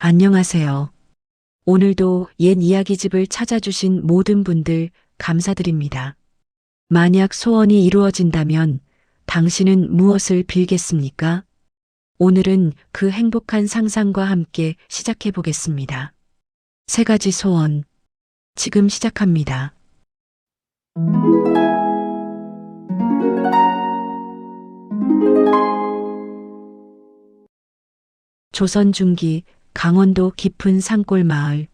안녕하세요. 오늘도 옛 이야기집을 찾아주신 모든 분들 감사드립니다. 만약 소원이 이루어진다면 당신은 무엇을 빌겠습니까? 오늘은 그 행복한 상상과 함께 시작해 보겠습니다. 세 가지 소원. 지금 시작합니다. 조선 중기 강원도 깊은 산골 마을.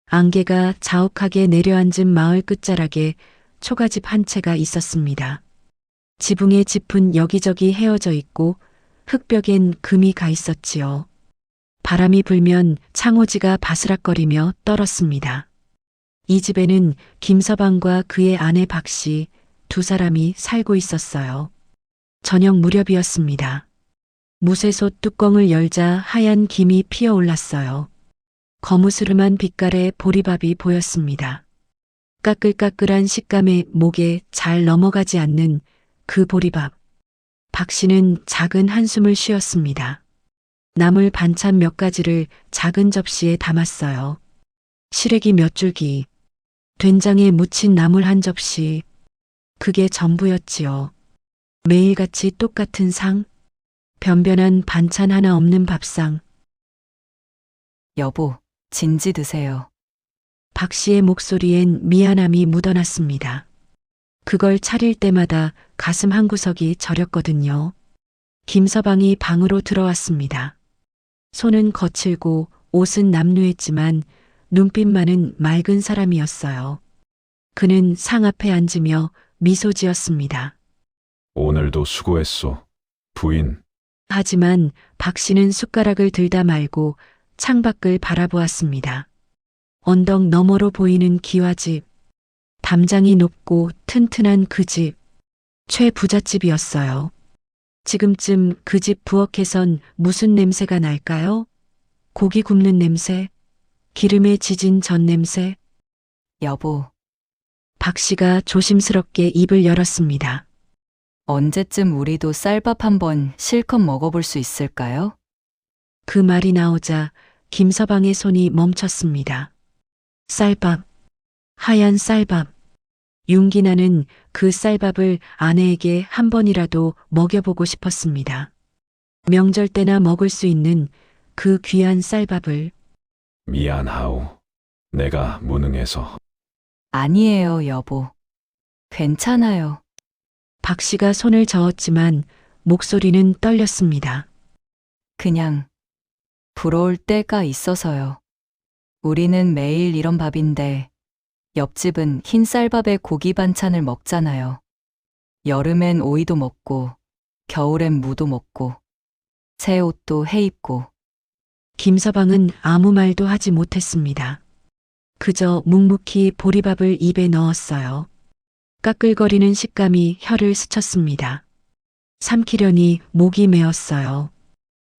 안개가 자욱하게 내려앉은 마을 끝자락에 초가집 한 채가 있었습니다. 지붕의 짚은 여기저기 헤어져 있고 흙벽엔 금이 가 있었지요. 바람이 불면 창호지가 바스락거리며 떨었습니다. 이 집에는 김서방과 그의 아내 박씨 두 사람이 살고 있었어요. 저녁 무렵이었습니다. 무쇠솥 뚜껑을 열자 하얀 김이 피어올랐어요. 거무스름한 빛깔의 보리밥이 보였습니다. 까끌까끌한 식감에 목에 잘 넘어가지 않는 그 보리밥. 박 씨는 작은 한숨을 쉬었습니다. 나물 반찬 몇 가지를 작은 접시에 담았어요. 시래기 몇 줄기, 된장에 묻힌 나물 한 접시. 그게 전부였지요. 매일같이 똑같은 상, 변변한 반찬 하나 없는 밥상. 여보, 진지 드세요. 박 씨의 목소리엔 미안함이 묻어났습니다. 그걸 차릴 때마다 가슴 한구석이 저렸거든요. 김서방이 방으로 들어왔습니다. 손은 거칠고 옷은 남루했지만 눈빛만은 맑은 사람이었어요. 그는 상 앞에 앉으며 미소 지었습니다. 오늘도 수고했소, 부인. 하지만 박 씨는 숟가락을 들다 말고 창밖을 바라보았습니다. 언덕 너머로 보이는 기와집, 담장이 높고 튼튼한 그 집, 최부잣집이었어요. 지금쯤 그 집 부엌에선 무슨 냄새가 날까요? 고기 굽는 냄새? 기름에 지진 전 냄새? 여보, 박 씨가 조심스럽게 입을 열었습니다. 언제쯤 우리도 쌀밥 한번 실컷 먹어볼 수 있을까요? 그 말이 나오자 김서방의 손이 멈췄습니다. 쌀밥, 하얀 쌀밥. 윤기나는 그 쌀밥을 아내에게 한 번이라도 먹여보고 싶었습니다. 명절 때나 먹을 수 있는 그 귀한 쌀밥을. 미안하오. 내가 무능해서. 아니에요, 여보. 괜찮아요. 박 씨가 손을 저었지만 목소리는 떨렸습니다. 그냥 부러울 때가 있어서요. 우리는 매일 이런 밥인데 옆집은 흰 쌀밥에 고기 반찬을 먹잖아요. 여름엔 오이도 먹고 겨울엔 무도 먹고 새 옷도 해 입고. 김서방은 아무 말도 하지 못했습니다. 그저 묵묵히 보리밥을 입에 넣었어요. 까끌거리는 식감이 혀를 스쳤습니다. 삼키려니 목이 메었어요.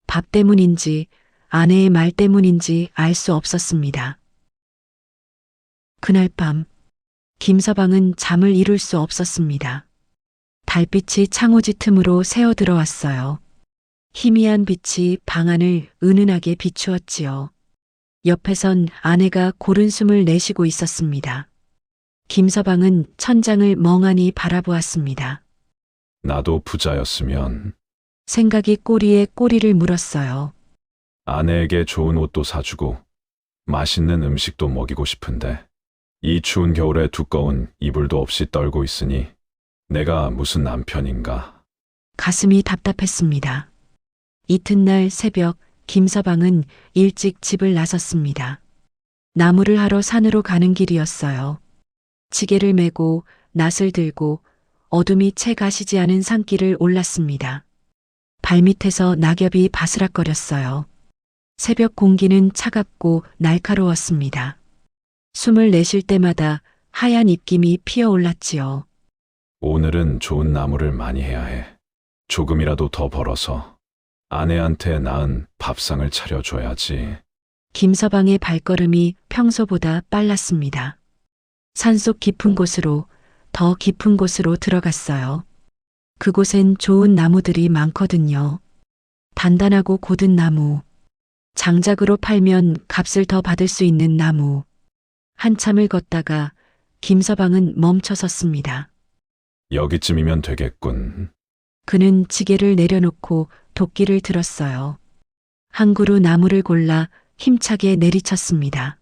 밥 때문인지 아내의 말 때문인지 알 수 없었습니다. 그날 밤 김서방은 잠을 이룰 수 없었습니다. 달빛이 창호지 틈으로 새어 들어왔어요. 희미한 빛이 방 안을 은은하게 비추었지요. 옆에선 아내가 고른 숨을 내쉬고 있었습니다. 김서방은 천장을 멍하니 바라보았습니다. 나도 부자였으면 생각이 꼬리에 꼬리를 물었어요. 아내에게 좋은 옷도 사주고 맛있는 음식도 먹이고 싶은데 이 추운 겨울에 두꺼운 이불도 없이 떨고 있으니 내가 무슨 남편인가. 가슴이 답답했습니다. 이튿날 새벽 김서방은 일찍 집을 나섰습니다. 나무를 하러 산으로 가는 길이었어요. 지게를 메고 낫을 들고 어둠이 채 가시지 않은 산길을 올랐습니다. 발밑에서 낙엽이 바스락거렸어요. 새벽 공기는 차갑고 날카로웠습니다. 숨을 내쉴 때마다 하얀 입김이 피어올랐지요. 오늘은 좋은 나무를 많이 해야 해. 조금이라도 더 벌어서 아내한테 나은 밥상을 차려줘야지. 김서방의 발걸음이 평소보다 빨랐습니다. 산속 깊은 곳으로, 더 깊은 곳으로 들어갔어요. 그곳엔 좋은 나무들이 많거든요. 단단하고 고든 나무, 장작으로 팔면 값을 더 받을 수 있는 나무. 한참을 걷다가 김서방은 멈춰 섰습니다. 여기쯤이면 되겠군. 그는 지게를 내려놓고 도끼를 들었어요. 한 그루 나무를 골라 힘차게 내리쳤습니다.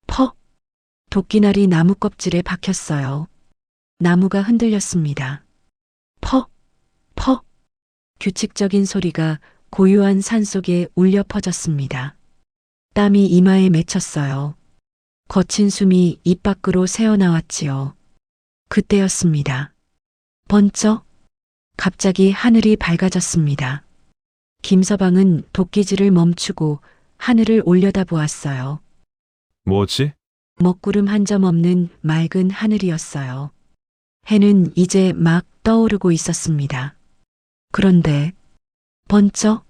퍽! 도끼날이 나무 껍질에 박혔어요. 나무가 흔들렸습니다. 퍽! 퍽! 규칙적인 소리가 고요한 산속에 울려 퍼졌습니다. 땀이 이마에 맺혔어요. 거친 숨이 입 밖으로 새어나왔지요. 그때였습니다. 번쩍! 갑자기 하늘이 밝아졌습니다. 김서방은 도끼질을 멈추고 하늘을 올려다보았어요. 뭐지? 먹구름 한 점 없는 맑은 하늘이었어요. 해는 이제 막 떠오르고 있었습니다. 그런데 번쩍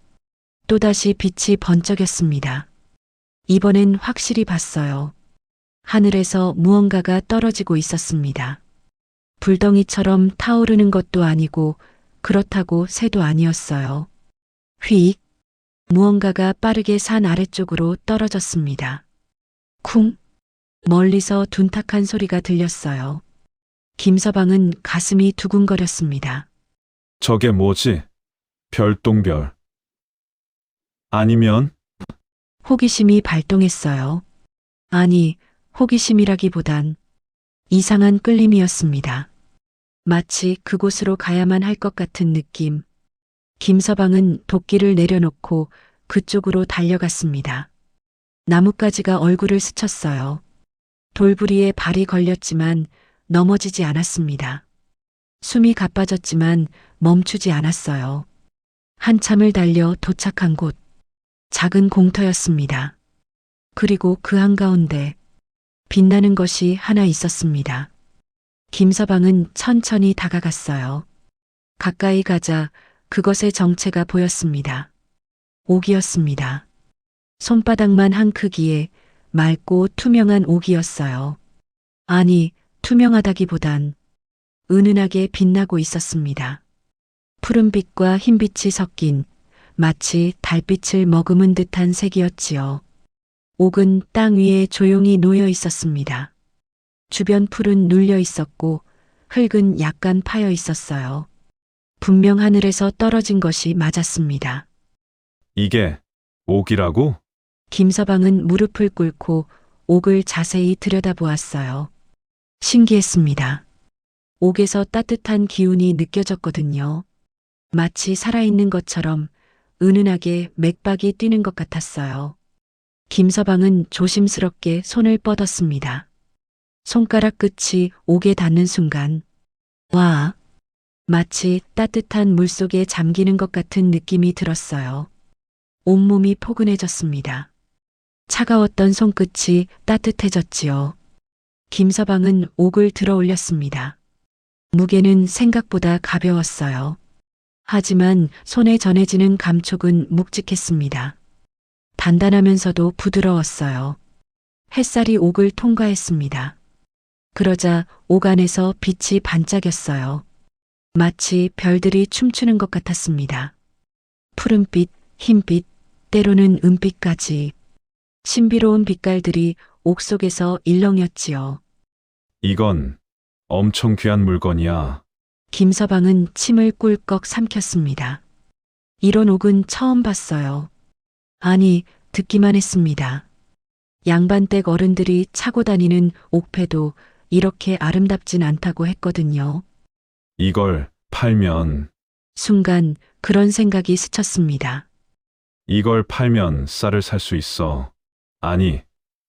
또다시 빛이 번쩍였습니다. 이번엔 확실히 봤어요. 하늘에서 무언가가 떨어지고 있었습니다. 불덩이처럼 타오르는 것도 아니고 그렇다고 새도 아니었어요. 휙! 무언가가 빠르게 산 아래쪽으로 떨어졌습니다. 쿵! 멀리서 둔탁한 소리가 들렸어요. 김서방은 가슴이 두근거렸습니다. 저게 뭐지? 별똥별. 아니면 호기심이 발동했어요. 아니, 호기심이라기보단 이상한 끌림이었습니다. 마치 그곳으로 가야만 할 것 같은 느낌. 김서방은 도끼를 내려놓고 그쪽으로 달려갔습니다. 나뭇가지가 얼굴을 스쳤어요. 돌부리에 발이 걸렸지만 넘어지지 않았습니다. 숨이 가빠졌지만 멈추지 않았어요. 한참을 달려 도착한 곳, 작은 공터였습니다. 그리고 그 한가운데 빛나는 것이 하나 있었습니다. 김서방은 천천히 다가갔어요. 가까이 가자 그것의 정체가 보였습니다. 옥이었습니다. 손바닥만 한 크기의 맑고 투명한 옥이었어요. 아니, 투명하다기보단 은은하게 빛나고 있었습니다. 푸른빛과 흰빛이 섞인 마치 달빛을 머금은 듯한 색이었지요. 옥은 땅 위에 조용히 놓여 있었습니다. 주변 풀은 눌려 있었고 흙은 약간 파여 있었어요. 분명 하늘에서 떨어진 것이 맞았습니다. 이게 옥이라고? 김서방은 무릎을 꿇고 옥을 자세히 들여다보았어요. 신기했습니다. 옥에서 따뜻한 기운이 느껴졌거든요. 마치 살아있는 것처럼 은은하게 맥박이 뛰는 것 같았어요. 김서방은 조심스럽게 손을 뻗었습니다. 손가락 끝이 옥에 닿는 순간, 와! 마치 따뜻한 물속에 잠기는 것 같은 느낌이 들었어요. 온몸이 포근해졌습니다. 차가웠던 손끝이 따뜻해졌지요. 김서방은 옥을 들어 올렸습니다. 무게는 생각보다 가벼웠어요. 하지만 손에 전해지는 감촉은 묵직했습니다. 단단하면서도 부드러웠어요. 햇살이 옥을 통과했습니다. 그러자 옥 안에서 빛이 반짝였어요. 마치 별들이 춤추는 것 같았습니다. 푸른빛, 흰빛, 때로는 은빛까지 신비로운 빛깔들이 옥 속에서 일렁였지요. 이건 엄청 귀한 물건이야. 김서방은 침을 꿀꺽 삼켰습니다. 이런 옥은 처음 봤어요. 아니, 듣기만 했습니다. 양반댁 어른들이 차고 다니는 옥패도 이렇게 아름답진 않다고 했거든요. 이걸 팔면, 순간 그런 생각이 스쳤습니다. 이걸 팔면 쌀을 살 수 있어. 아니,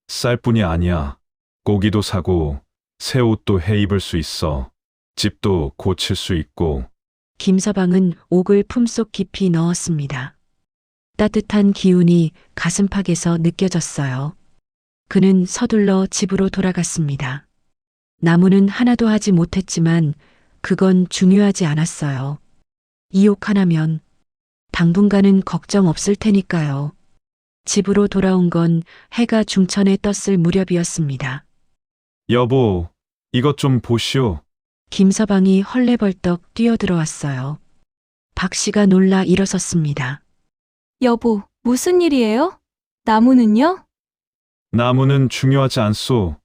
쌀뿐이 아니야. 고기도 사고, 새 옷도 해 입을 수 있어. 집도 고칠 수 있고. 김서방은 옥을 품속 깊이 넣었습니다. 따뜻한 기운이 가슴팍에서 느껴졌어요. 그는 서둘러 집으로 돌아갔습니다. 나무는 하나도 하지 못했지만 그건 중요하지 않았어요. 이 옥 하나면 당분간은 걱정 없을 테니까요. 집으로 돌아온 건 해가 중천에 떴을 무렵이었습니다. 여보, 이것 좀 보시오. 김서방이 헐레벌떡 뛰어들어왔어요. 박 씨가 놀라 일어섰습니다. 여보, 무슨 일이에요? 나무는요? 나무는 중요하지 않소.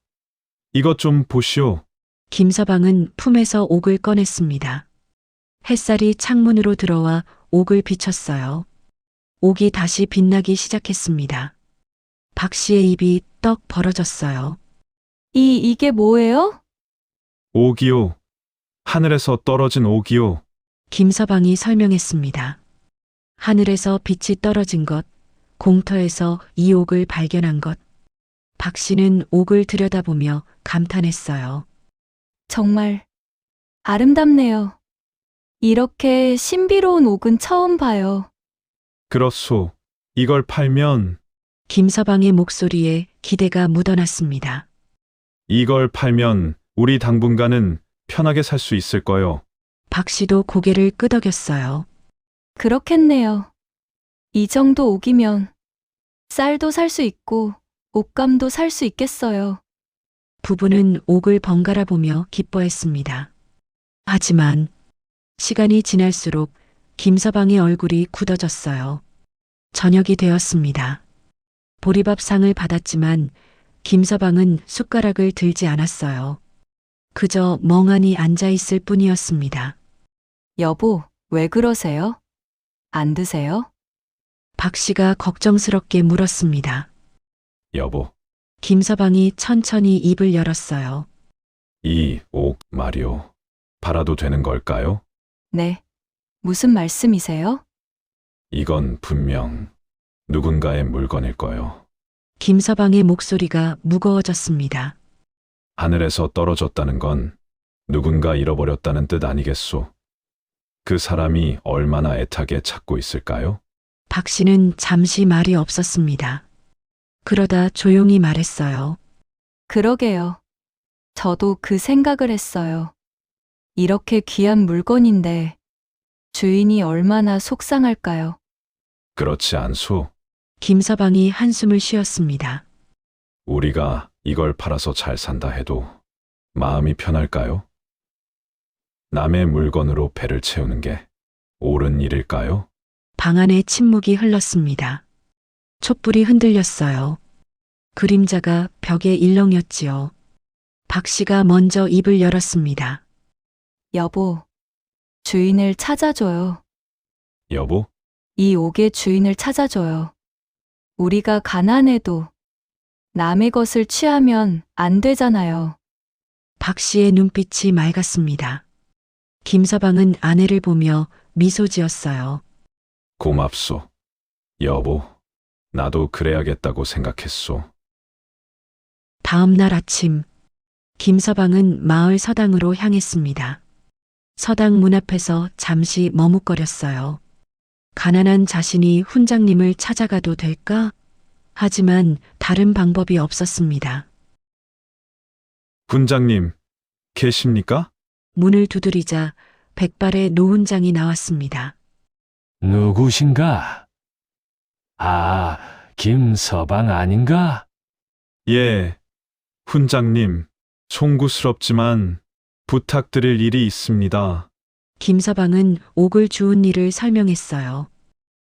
이것 좀 보시오. 김서방은 품에서 옥을 꺼냈습니다. 햇살이 창문으로 들어와 옥을 비췄어요. 옥이 다시 빛나기 시작했습니다. 박 씨의 입이 떡 벌어졌어요. 이게 뭐예요? 옥이요. 하늘에서 떨어진 옥이요. 김서방이 설명했습니다. 하늘에서 빛이 떨어진 것, 공터에서 이 옥을 발견한 것. 박 씨는 옥을 들여다보며 감탄했어요. 정말 아름답네요. 이렇게 신비로운 옥은 처음 봐요. 그렇소. 이걸 팔면, 김서방의 목소리에 기대가 묻어났습니다. 이걸 팔면 우리 당분간은 편하게 살 수 있을 거요. 박 씨도 고개를 끄덕였어요. 그렇겠네요. 이 정도 옥이면 쌀도 살 수 있고 옷감도 살 수 있겠어요. 부부는 옥을 번갈아 보며 기뻐했습니다. 하지만 시간이 지날수록 김서방의 얼굴이 굳어졌어요. 저녁이 되었습니다. 보리밥상을 받았지만 김서방은 숟가락을 들지 않았어요. 그저 멍하니 앉아 있을 뿐이었습니다. 여보, 왜 그러세요? 안 드세요? 박 씨가 걱정스럽게 물었습니다. 여보, 김서방이 천천히 입을 열었어요. 이 옥 말이오. 팔아도 되는 걸까요? 네. 무슨 말씀이세요? 이건 분명 누군가의 물건일 거요. 김서방의 목소리가 무거워졌습니다. 하늘에서 떨어졌다는 건 누군가 잃어버렸다는 뜻 아니겠소? 그 사람이 얼마나 애타게 찾고 있을까요? 박 씨는 잠시 말이 없었습니다. 그러다 조용히 말했어요. 그러게요. 저도 그 생각을 했어요. 이렇게 귀한 물건인데 주인이 얼마나 속상할까요? 그렇지 않소? 김서방이 한숨을 쉬었습니다. 우리가 이걸 팔아서 잘 산다 해도 마음이 편할까요? 남의 물건으로 배를 채우는 게 옳은 일일까요? 방 안에 침묵이 흘렀습니다. 촛불이 흔들렸어요. 그림자가 벽에 일렁였지요. 박 씨가 먼저 입을 열었습니다. 여보, 주인을 찾아줘요. 여보, 이 옥의 주인을 찾아줘요. 우리가 가난해도 남의 것을 취하면 안 되잖아요. 박 씨의 눈빛이 맑았습니다. 김서방은 아내를 보며 미소 지었어요. 고맙소. 여보, 나도 그래야겠다고 생각했소. 다음 날 아침, 김서방은 마을 서당으로 향했습니다. 서당 문 앞에서 잠시 머뭇거렸어요. 가난한 자신이 훈장님을 찾아가도 될까? 하지만 다른 방법이 없었습니다. 훈장님, 계십니까? 문을 두드리자 백발의 노훈장이 나왔습니다. 누구신가? 아, 김서방 아닌가? 예, 훈장님, 송구스럽지만 부탁드릴 일이 있습니다. 김서방은 옥을 주운 일을 설명했어요.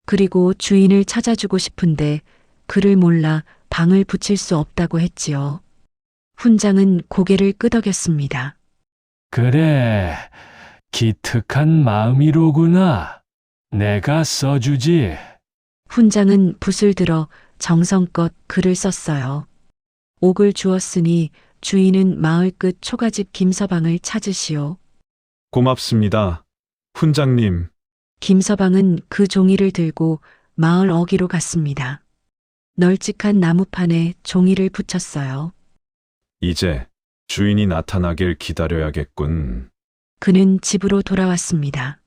그리고 주인을 찾아주고 싶은데 그를 몰라 방을 붙일 수 없다고 했지요. 훈장은 고개를 끄덕였습니다. 그래, 기특한 마음이로구나. 내가 써주지. 훈장은 붓을 들어 정성껏 글을 썼어요. 옥을 주었으니 주인은 마을 끝 초가집 김서방을 찾으시오. 고맙습니다. 훈장님, 김서방은 그 종이를 들고 마을 어귀로 갔습니다. 널찍한 나무판에 종이를 붙였어요. 이제 주인이 나타나길 기다려야겠군. 그는 집으로 돌아왔습니다.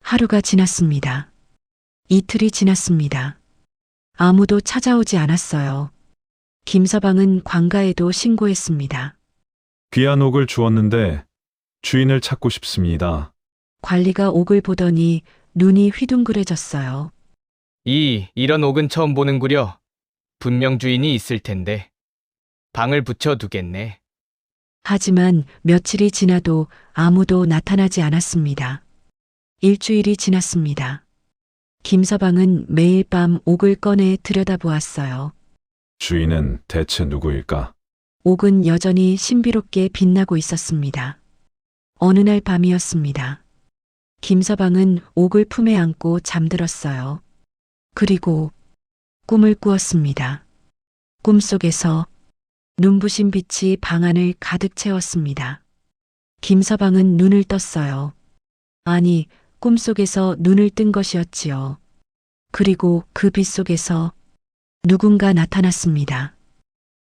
하루가 지났습니다. 이틀이 지났습니다. 아무도 찾아오지 않았어요. 김서방은 관가에도 신고했습니다. 귀한 옥을 주었는데 주인을 찾고 싶습니다. 관리가 옥을 보더니 눈이 휘둥그레졌어요. 이런 옥은 처음 보는구려. 분명 주인이 있을 텐데. 방을 붙여두겠네. 하지만 며칠이 지나도 아무도 나타나지 않았습니다. 일주일이 지났습니다. 김서방은 매일 밤 옥을 꺼내 들여다보았어요. 주인은 대체 누구일까? 옥은 여전히 신비롭게 빛나고 있었습니다. 어느 날 밤이었습니다. 김서방은 옥을 품에 안고 잠들었어요. 그리고 꿈을 꾸었습니다. 꿈속에서 눈부신 빛이 방 안을 가득 채웠습니다. 김서방은 눈을 떴어요. 아니, 꿈속에서 눈을 뜬 것이었지요. 그리고 그 빛 속에서 누군가 나타났습니다.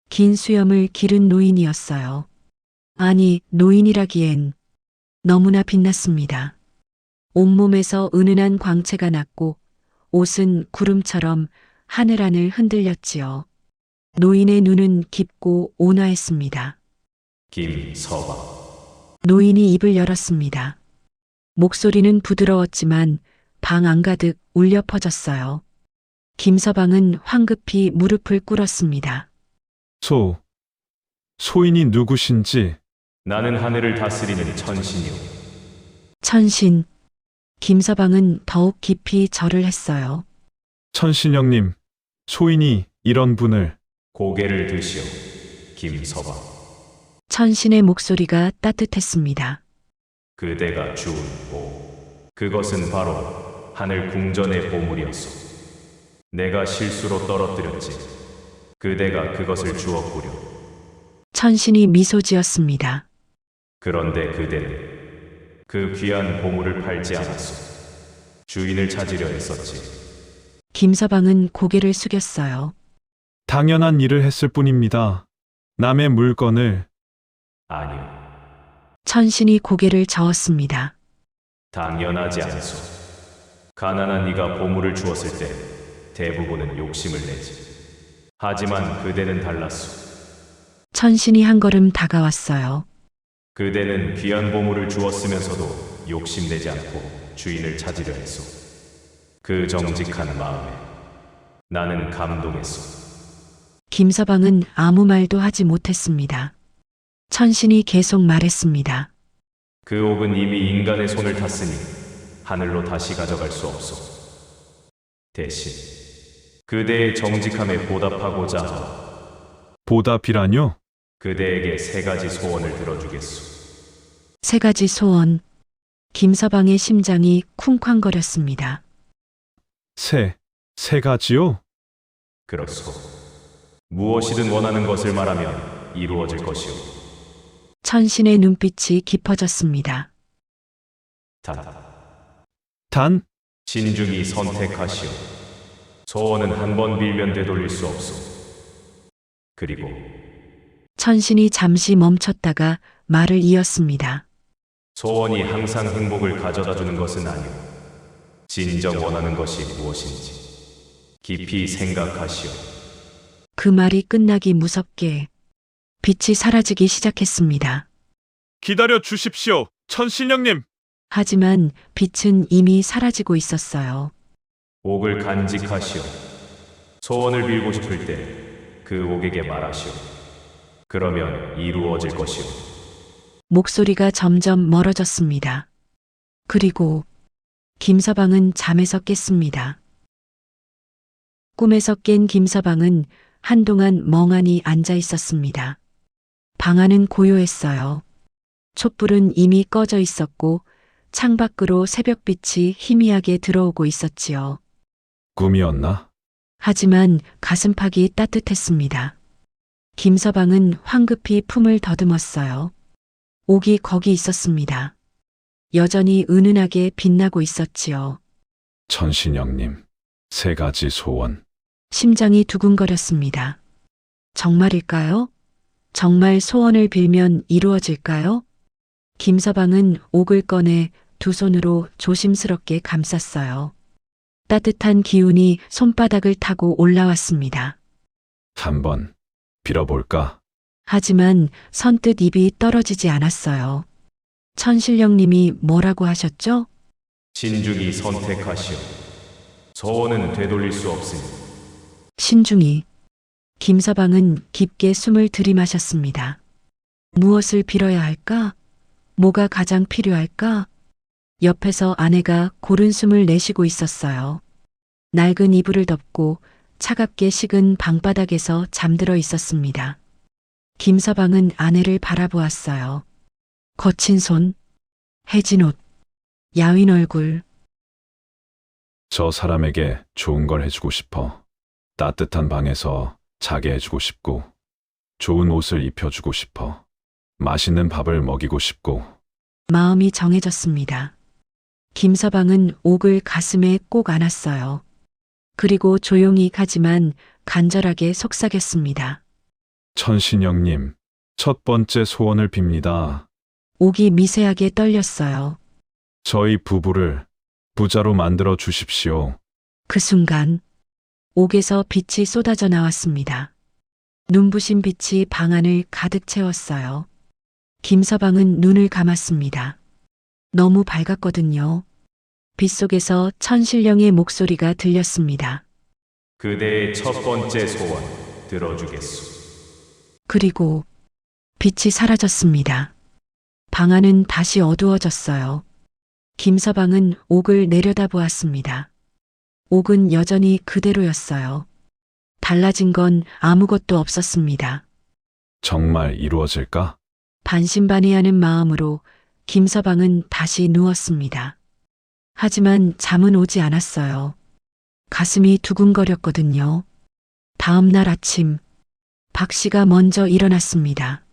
긴 수염을 기른 노인이었어요. 아니, 노인이라기엔 너무나 빛났습니다. 온몸에서 은은한 광채가 났고 옷은 구름처럼 하늘하늘 흔들렸지요. 노인의 눈은 깊고 온화했습니다. 김서방. 노인이 입을 열었습니다. 목소리는 부드러웠지만 방 안가득 울려 퍼졌어요. 김서방은 황급히 무릎을 꿇었습니다. 소인이 누구신지. 나는 하늘을 다스리는 천신이오. 천신. 김서방은 더욱 깊이 절을 했어요. 천신영님, 소인이 이런 분을. 고개를 드시오. 김서방. 천신의 목소리가 따뜻했습니다. 그대가 주운 보. 그것은 바로 하늘 궁전의 보물이었소. 내가 실수로 떨어뜨렸지. 그대가 그것을 주었구려. 천신이 미소 지었습니다. 그런데 그대는 그 귀한 보물을 팔지 않았소. 주인을 찾으려 했었지. 김서방은 고개를 숙였어요. 당연한 일을 했을 뿐입니다. 남의 물건을. 아니요. 천신이 고개를 저었습니다. 당연하지 않소. 가난한 이가 보물을 주었을 때 대부분은 욕심을 내지. 하지만 그대는 달랐소. 천신이 한 걸음 다가왔어요. 그대는 귀한 보물을 주었으면서도 욕심내지 않고 주인을 찾으려 했소. 그 정직한 마음에 나는 감동했소. 김서방은 아무 말도 하지 못했습니다. 천신이 계속 말했습니다. 그 옥은 이미 인간의 손을 탔으니 하늘로 다시 가져갈 수 없소. 대신 그대의 정직함에 보답하고자 하오. 보답이라뇨? 그대에게 3가지 소원을 들어주겠소. 3가지 소원. 김서방의 심장이 쿵쾅거렸습니다. 세 가지요? 그렇소. 무엇이든 원하는 것을 말하면 이루어질 것이오. 천신의 눈빛이 깊어졌습니다. 단, 신중히 선택하시오. 소원은 한 번 빌면 되돌릴 수 없소. 그리고 천신이 잠시 멈췄다가 말을 이었습니다. 소원이 항상 행복을 가져다 주는 것은 아니오. 진정 원하는 것이 무엇인지 깊이 생각하시오. 그 말이 끝나기 무섭게 빛이 사라지기 시작했습니다. 기다려 주십시오, 천신영님. 하지만 빛은 이미 사라지고 있었어요. 옥을 간직하시오. 소원을 빌고 싶을 때 그 옥에게 말하시오. 그러면 이루어질 것이오. 목소리가 점점 멀어졌습니다. 그리고 김서방은 잠에서 깼습니다. 꿈에서 깬 김서방은 한동안 멍하니 앉아 있었습니다. 방 안은 고요했어요. 촛불은 이미 꺼져 있었고 창밖으로 새벽빛이 희미하게 들어오고 있었지요. 꿈이었나? 하지만 가슴팍이 따뜻했습니다. 김서방은 황급히 품을 더듬었어요. 옥이 거기 있었습니다. 여전히 은은하게 빛나고 있었지요. 천신영님, 3가지 소원. 심장이 두근거렸습니다. 정말일까요? 정말 소원을 빌면 이루어질까요? 김서방은 옥을 꺼내 2 손으로 조심스럽게 감쌌어요. 따뜻한 기운이 손바닥을 타고 올라왔습니다. 한번 빌어볼까? 하지만 선뜻 입이 떨어지지 않았어요. 천신령님이 뭐라고 하셨죠? 신중히 선택하시오. 소원은 되돌릴 수 없으니. 신중히. 김서방은 깊게 숨을 들이마셨습니다. 무엇을 빌어야 할까? 뭐가 가장 필요할까? 옆에서 아내가 고른 숨을 내쉬고 있었어요. 낡은 이불을 덮고 차갑게 식은 방바닥에서 잠들어 있었습니다. 김서방은 아내를 바라보았어요. 거친 손, 해진 옷, 야윈 얼굴. 저 사람에게 좋은 걸 해주고 싶어. 따뜻한 방에서 자게 해주고 싶고, 좋은 옷을 입혀주고 싶어. 맛있는 밥을 먹이고 싶고, 마음이 정해졌습니다. 김서방은 옥을 가슴에 꼭 안았어요. 그리고 조용히 가지만 간절하게 속삭였습니다. 천신영님, 첫 번째 소원을 빕니다. 옥이 미세하게 떨렸어요. 저희 부부를 부자로 만들어 주십시오. 그 순간 옥에서 빛이 쏟아져 나왔습니다. 눈부신 빛이 방 안을 가득 채웠어요. 김서방은 눈을 감았습니다. 너무 밝았거든요. 빛 속에서 천신령의 목소리가 들렸습니다. 그대의 첫 번째 소원 들어주겠소. 그리고 빛이 사라졌습니다. 방 안은 다시 어두워졌어요. 김서방은 옥을 내려다보았습니다. 옥은 여전히 그대로였어요. 달라진 건 아무것도 없었습니다. 정말 이루어질까? 반신반의하는 마음으로 김서방은 다시 누웠습니다. 하지만 잠은 오지 않았어요. 가슴이 두근거렸거든요. 다음 날 아침, 박 씨가 먼저 일어났습니다.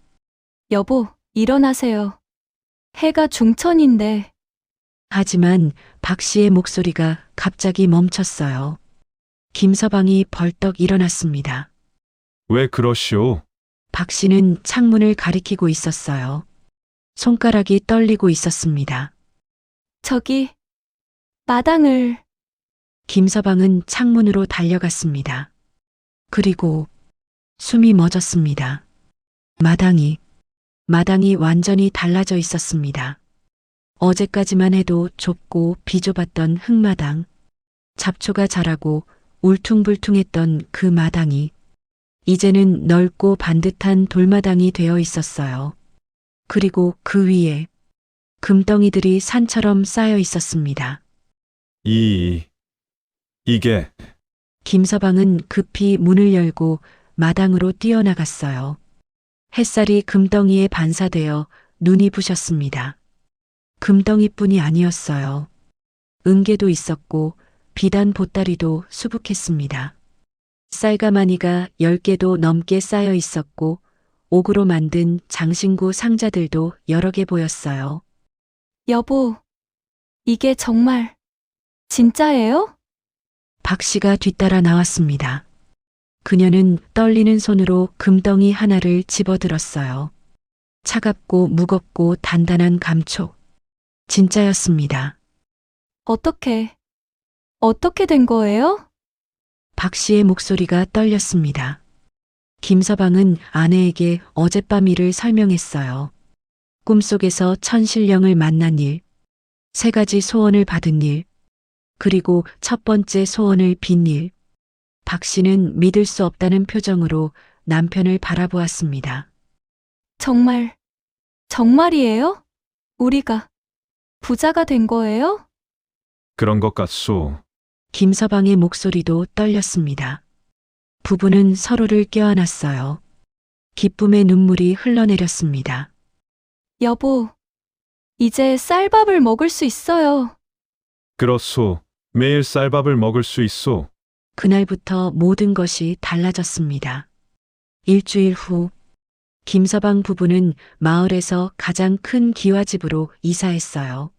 여보, 일어나세요. 해가 중천인데. 하지만 박 씨의 목소리가 갑자기 멈췄어요. 김서방이 벌떡 일어났습니다. 왜 그러시오? 박 씨는 창문을 가리키고 있었어요. 손가락이 떨리고 있었습니다. 저기, 마당을. 김서방은 창문으로 달려갔습니다. 그리고 숨이 멎었습니다. 마당이 완전히 달라져 있었습니다. 어제까지만 해도 좁고 비좁았던 흙마당, 잡초가 자라고 울퉁불퉁했던 그 마당이 이제는 넓고 반듯한 돌마당이 되어 있었어요. 그리고 그 위에 금덩이들이 산처럼 쌓여 있었습니다. 이게 김서방은 급히 문을 열고 마당으로 뛰어나갔어요. 햇살이 금덩이에 반사되어 눈이 부셨습니다. 금덩이뿐이 아니었어요. 은개도 있었고 비단 보따리도 수북했습니다. 쌀가마니가 10개도 넘게 쌓여 있었고 옥으로 만든 장신구 상자들도 여러 개 보였어요. 여보, 이게 정말 진짜예요? 박 씨가 뒤따라 나왔습니다. 그녀는 떨리는 손으로 금덩이 하나를 집어들었어요. 차갑고 무겁고 단단한 감촉. 진짜였습니다. 어떻게 된 거예요? 박 씨의 목소리가 떨렸습니다. 김서방은 아내에게 어젯밤 일을 설명했어요. 꿈속에서 천신령을 만난 일, 3가지 소원을 받은 일, 그리고 첫 번째 소원을 빈 일. 박 씨는 믿을 수 없다는 표정으로 남편을 바라보았습니다. 정말이에요? 우리가 부자가 된 거예요? 그런 것 같소. 김서방의 목소리도 떨렸습니다. 부부는 서로를 껴안았어요. 기쁨의 눈물이 흘러내렸습니다. 여보, 이제 쌀밥을 먹을 수 있어요. 그렇소. 매일 쌀밥을 먹을 수 있소. 그날부터 모든 것이 달라졌습니다. 일주일 후, 김서방 부부는 마을에서 가장 큰 기와집으로 이사했어요.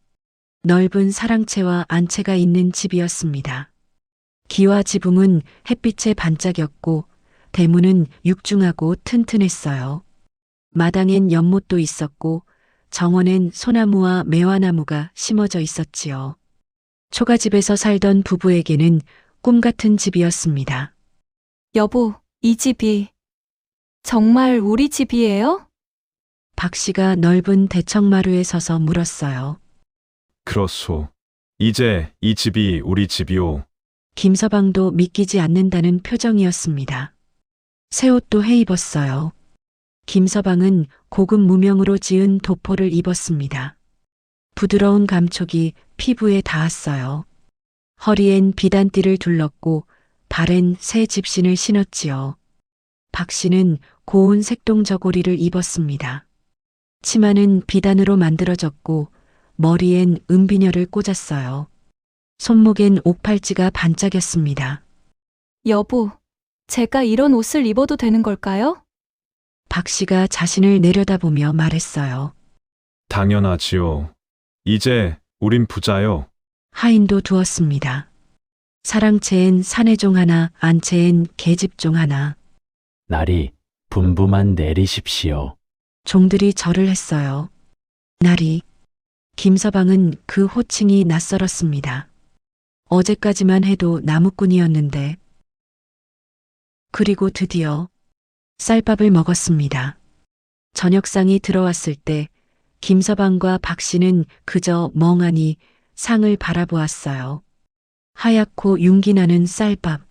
넓은 사랑채와 안채가 있는 집이었습니다. 기와 지붕은 햇빛에 반짝였고 대문은 육중하고 튼튼했어요. 마당엔 연못도 있었고 정원엔 소나무와 매화나무가 심어져 있었지요. 초가집에서 살던 부부에게는 꿈같은 집이었습니다. 여보, 이 집이 정말 우리 집이에요? 박 씨가 넓은 대청마루에 서서 물었어요. 그렇소. 이제 이 집이 우리 집이오. 김서방도 믿기지 않는다는 표정이었습니다. 새 옷도 해입었어요. 김서방은 고급 무명으로 지은 도포를 입었습니다. 부드러운 감촉이 피부에 닿았어요. 허리엔 비단띠를 둘렀고 발엔 새 집신을 신었지요. 박 씨는 고운 색동 저고리를 입었습니다. 치마는 비단으로 만들어졌고 머리엔 은비녀를 꽂았어요. 손목엔 옥팔찌가 반짝였습니다. 여보, 제가 이런 옷을 입어도 되는 걸까요? 박 씨가 자신을 내려다보며 말했어요. 당연하지요. 이제 우린 부자요. 하인도 두었습니다. 사랑채엔 사내종 하나, 안채엔 계집종 하나. 날이 분부만 내리십시오. 종들이 절을 했어요. 날이. 김서방은 그 호칭이 낯설었습니다. 어제까지만 해도 나무꾼이었는데. 그리고 드디어 쌀밥을 먹었습니다. 저녁상이 들어왔을 때 김서방과 박 씨는 그저 멍하니 상을 바라보았어요. 하얗고 윤기 나는 쌀밥.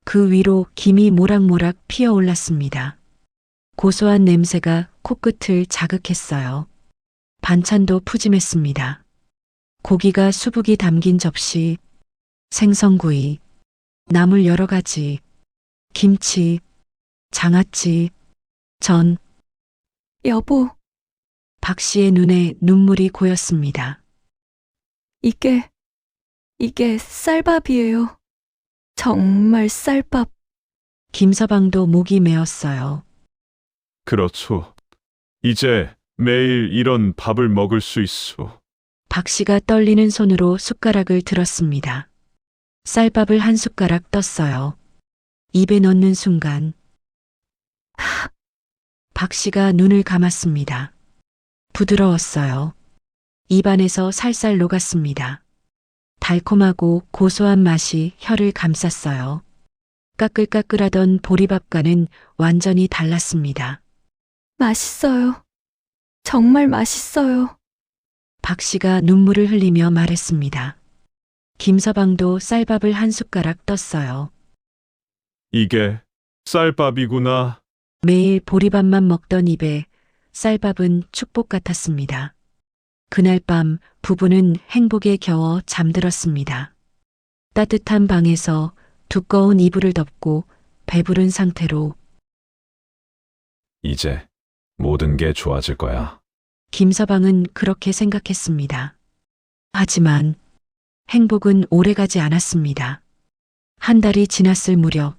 그 위로 김이 모락모락 피어올랐습니다. 고소한 냄새가 코끝을 자극했어요. 반찬도 푸짐했습니다. 고기가 수북이 담긴 접시, 생선구이, 나물 여러 가지, 김치, 장아찌, 전. 여보, 박 씨의 눈에 눈물이 고였습니다. 이게 쌀밥이에요. 정말 쌀밥. 김서방도 목이 메었어요. 그렇소. 이제 매일 이런 밥을 먹을 수 있소. 박 씨가 떨리는 손으로 숟가락을 들었습니다. 쌀밥을 한 숟가락 떴어요. 입에 넣는 순간 박 씨가 눈을 감았습니다. 부드러웠어요. 입안에서 살살 녹았습니다. 달콤하고 고소한 맛이 혀를 감쌌어요. 까끌까끌하던 보리밥과는 완전히 달랐습니다. 맛있어요. 정말 맛있어요. 박 씨가 눈물을 흘리며 말했습니다. 김서방도 쌀밥을 한 숟가락 떴어요. 이게 쌀밥이구나. 매일 보리밥만 먹던 입에 쌀밥은 축복 같았습니다. 그날 밤 부부는 행복에 겨워 잠들었습니다. 따뜻한 방에서 두꺼운 이불을 덮고 배부른 상태로 이제 모든 게 좋아질 거야. 김서방은 그렇게 생각했습니다. 하지만 행복은 오래가지 않았습니다. 한 달이 지났을 무렵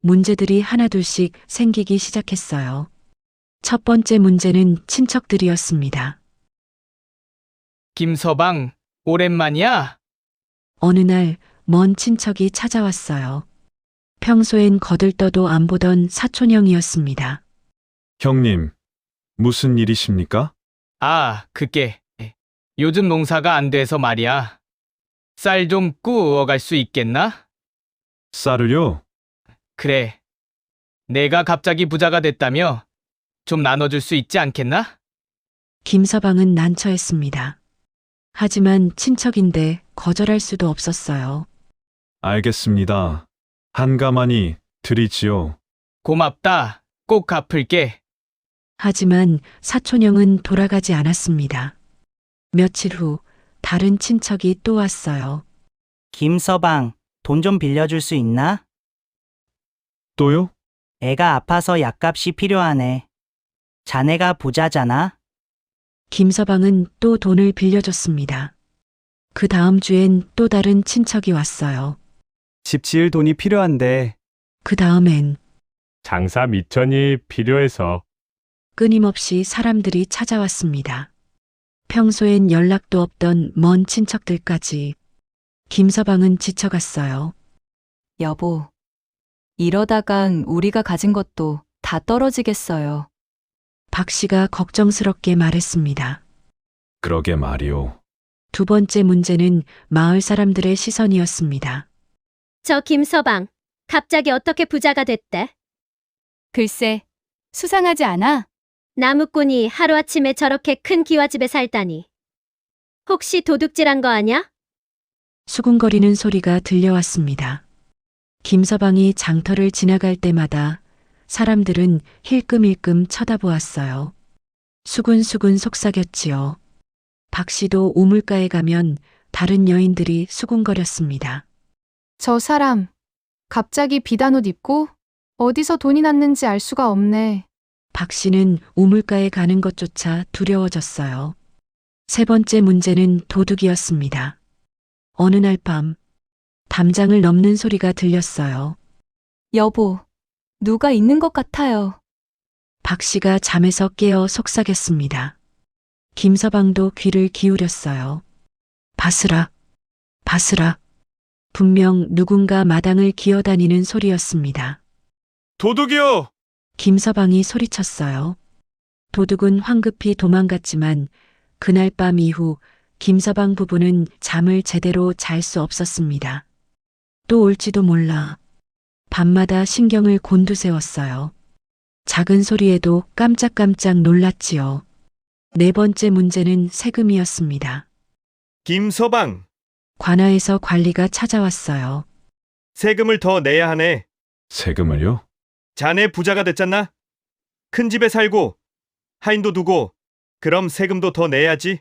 문제들이 하나둘씩 생기기 시작했어요. 첫 번째 문제는 친척들이었습니다. 김서방, 오랜만이야? 어느 날 먼 친척이 찾아왔어요. 평소엔 거들떠도 안 보던 사촌형이었습니다. 형님, 무슨 일이십니까? 아, 그게 요즘 농사가 안 돼서 말이야. 쌀 좀 구워갈 수 있겠나? 쌀을요? 그래. 내가 갑자기 부자가 됐다며 좀 나눠줄 수 있지 않겠나? 김서방은 난처했습니다. 하지만 친척인데 거절할 수도 없었어요. 알겠습니다. 한가만히 드리지요. 고맙다. 꼭 갚을게. 하지만 사촌형은 돌아가지 않았습니다. 며칠 후 다른 친척이 또 왔어요. 김서방, 돈 좀 빌려줄 수 있나? 또요? 애가 아파서 약값이 필요하네. 자네가 부자잖아? 김서방은 또 돈을 빌려줬습니다. 그 다음 주엔 또 다른 친척이 왔어요. 집 지을 돈이 필요한데 그 다음엔 장사 미천이 필요해서. 끊임없이 사람들이 찾아왔습니다. 평소엔 연락도 없던 먼 친척들까지. 김서방은 지쳐갔어요. 여보, 이러다간 우리가 가진 것도 다 떨어지겠어요. 박 씨가 걱정스럽게 말했습니다. 그러게 말이오. 두 번째 문제는 마을 사람들의 시선이었습니다. 저 김서방, 갑자기 어떻게 부자가 됐대? 글쎄, 수상하지 않아? 나무꾼이 하루아침에 저렇게 큰 기와집에 살다니. 혹시 도둑질한 거 아냐? 수군거리는 소리가 들려왔습니다. 김서방이 장터를 지나갈 때마다 사람들은 힐끔힐끔 쳐다보았어요. 수군수군 속삭였지요. 박 씨도 우물가에 가면 다른 여인들이 수군거렸습니다. 저 사람, 갑자기 비단 옷 입고 어디서 돈이 났는지 알 수가 없네. 박 씨는 우물가에 가는 것조차 두려워졌어요. 세 번째 문제는 도둑이었습니다. 어느 날 밤, 담장을 넘는 소리가 들렸어요. 여보, 누가 있는 것 같아요. 박 씨가 잠에서 깨어 속삭였습니다. 김서방도 귀를 기울였어요. 바스락, 바스락. 분명 누군가 마당을 기어다니는 소리였습니다. 도둑이요! 김서방이 소리쳤어요. 도둑은 황급히 도망갔지만 그날 밤 이후 김서방 부부는 잠을 제대로 잘 수 없었습니다. 또 올지도 몰라. 밤마다 신경을 곤두세웠어요. 작은 소리에도 깜짝깜짝 놀랐지요. 네 번째 문제는 세금이었습니다. 김서방, 관아에서 관리가 찾아왔어요. 세금을 더 내야 하네. 세금을요? 자네 부자가 됐잖나? 큰 집에 살고 하인도 두고 그럼 세금도 더 내야지.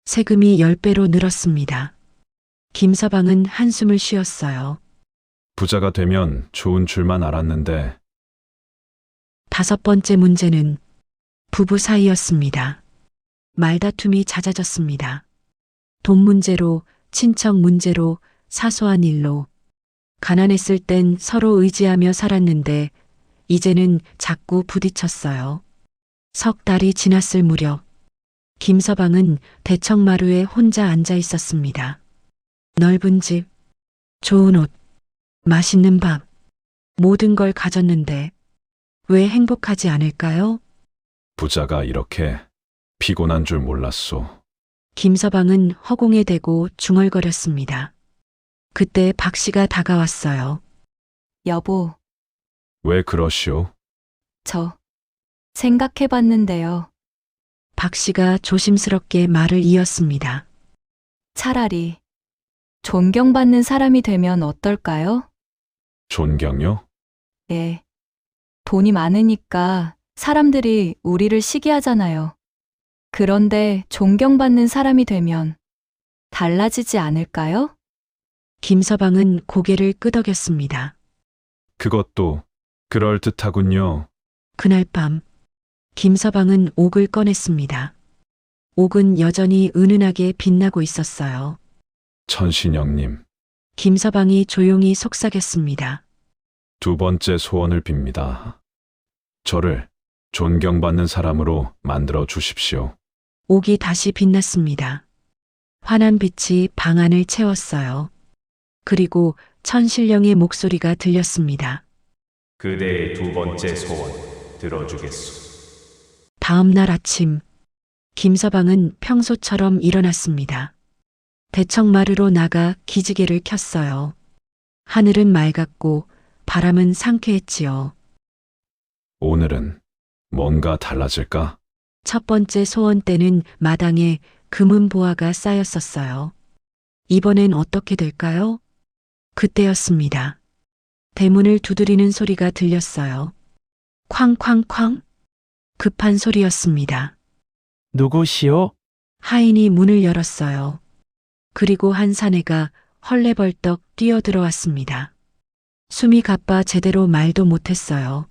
세금이 10배로 늘었습니다. 김서방은 한숨을 쉬었어요. 부자가 되면 좋은 줄만 알았는데 다섯 번째 문제는 부부 사이였습니다. 말다툼이 잦아졌습니다. 돈 문제로, 친척 문제로, 사소한 일로. 가난했을 땐 서로 의지하며 살았는데 이제는 자꾸 부딪혔어요. 석 달이 지났을 무렵 김서방은 대청마루에 혼자 앉아 있었습니다. 넓은 집, 좋은 옷, 맛있는 밥, 모든 걸 가졌는데 왜 행복하지 않을까요? 부자가 이렇게 피곤한 줄 몰랐소. 김서방은 허공에 대고 중얼거렸습니다. 그때 박 씨가 다가왔어요. 여보, 왜 그러시오? 저 생각해 봤는데요. 박 씨가 조심스럽게 말을 이었습니다. 차라리 존경받는 사람이 되면 어떨까요? 존경요? 예. 돈이 많으니까 사람들이 우리를 시기하잖아요. 그런데 존경받는 사람이 되면 달라지지 않을까요? 김서방은 고개를 끄덕였습니다. 그것도 그럴듯하군요. 그날 밤 김서방은 옥을 꺼냈습니다. 옥은 여전히 은은하게 빛나고 있었어요. 천신영님, 김서방이 조용히 속삭였습니다. 두 번째 소원을 빕니다. 저를 존경받는 사람으로 만들어 주십시오. 옥이 다시 빛났습니다. 환한 빛이 방 안을 채웠어요. 그리고 천신령의 목소리가 들렸습니다. 그대의 두 번째 소원 들어주겠소. 다음 날 아침, 김서방은 평소처럼 일어났습니다. 대청마루로 나가 기지개를 켰어요. 하늘은 맑았고 바람은 상쾌했지요. 오늘은 뭔가 달라질까? 첫 번째 소원 때는 마당에 금은 보화가 쌓였었어요. 이번엔 어떻게 될까요? 그때였습니다. 대문을 두드리는 소리가 들렸어요. 쾅쾅쾅. 급한 소리였습니다. 누구시오? 하인이 문을 열었어요. 그리고 한 사내가 헐레벌떡 뛰어들어왔습니다. 숨이 가빠 제대로 말도 못했어요.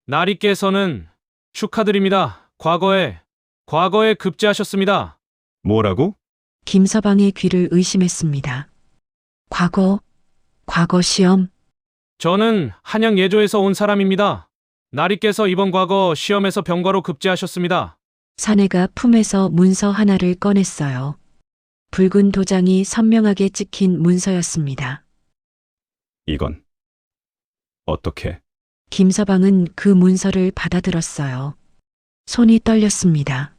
나리께서는 축하드립니다. 과거에 급제하셨습니다. 뭐라고? 김서방의 귀를 의심했습니다. 과거 시험? 저는 한양 예조에서 온 사람입니다. 나리께서 이번 과거 시험에서 병과로 급제하셨습니다. 사내가 품에서 문서 하나를 꺼냈어요. 붉은 도장이 선명하게 찍힌 문서였습니다. 이건 어떻게? 김서방은 그 문서를 받아들었어요. 손이 떨렸습니다.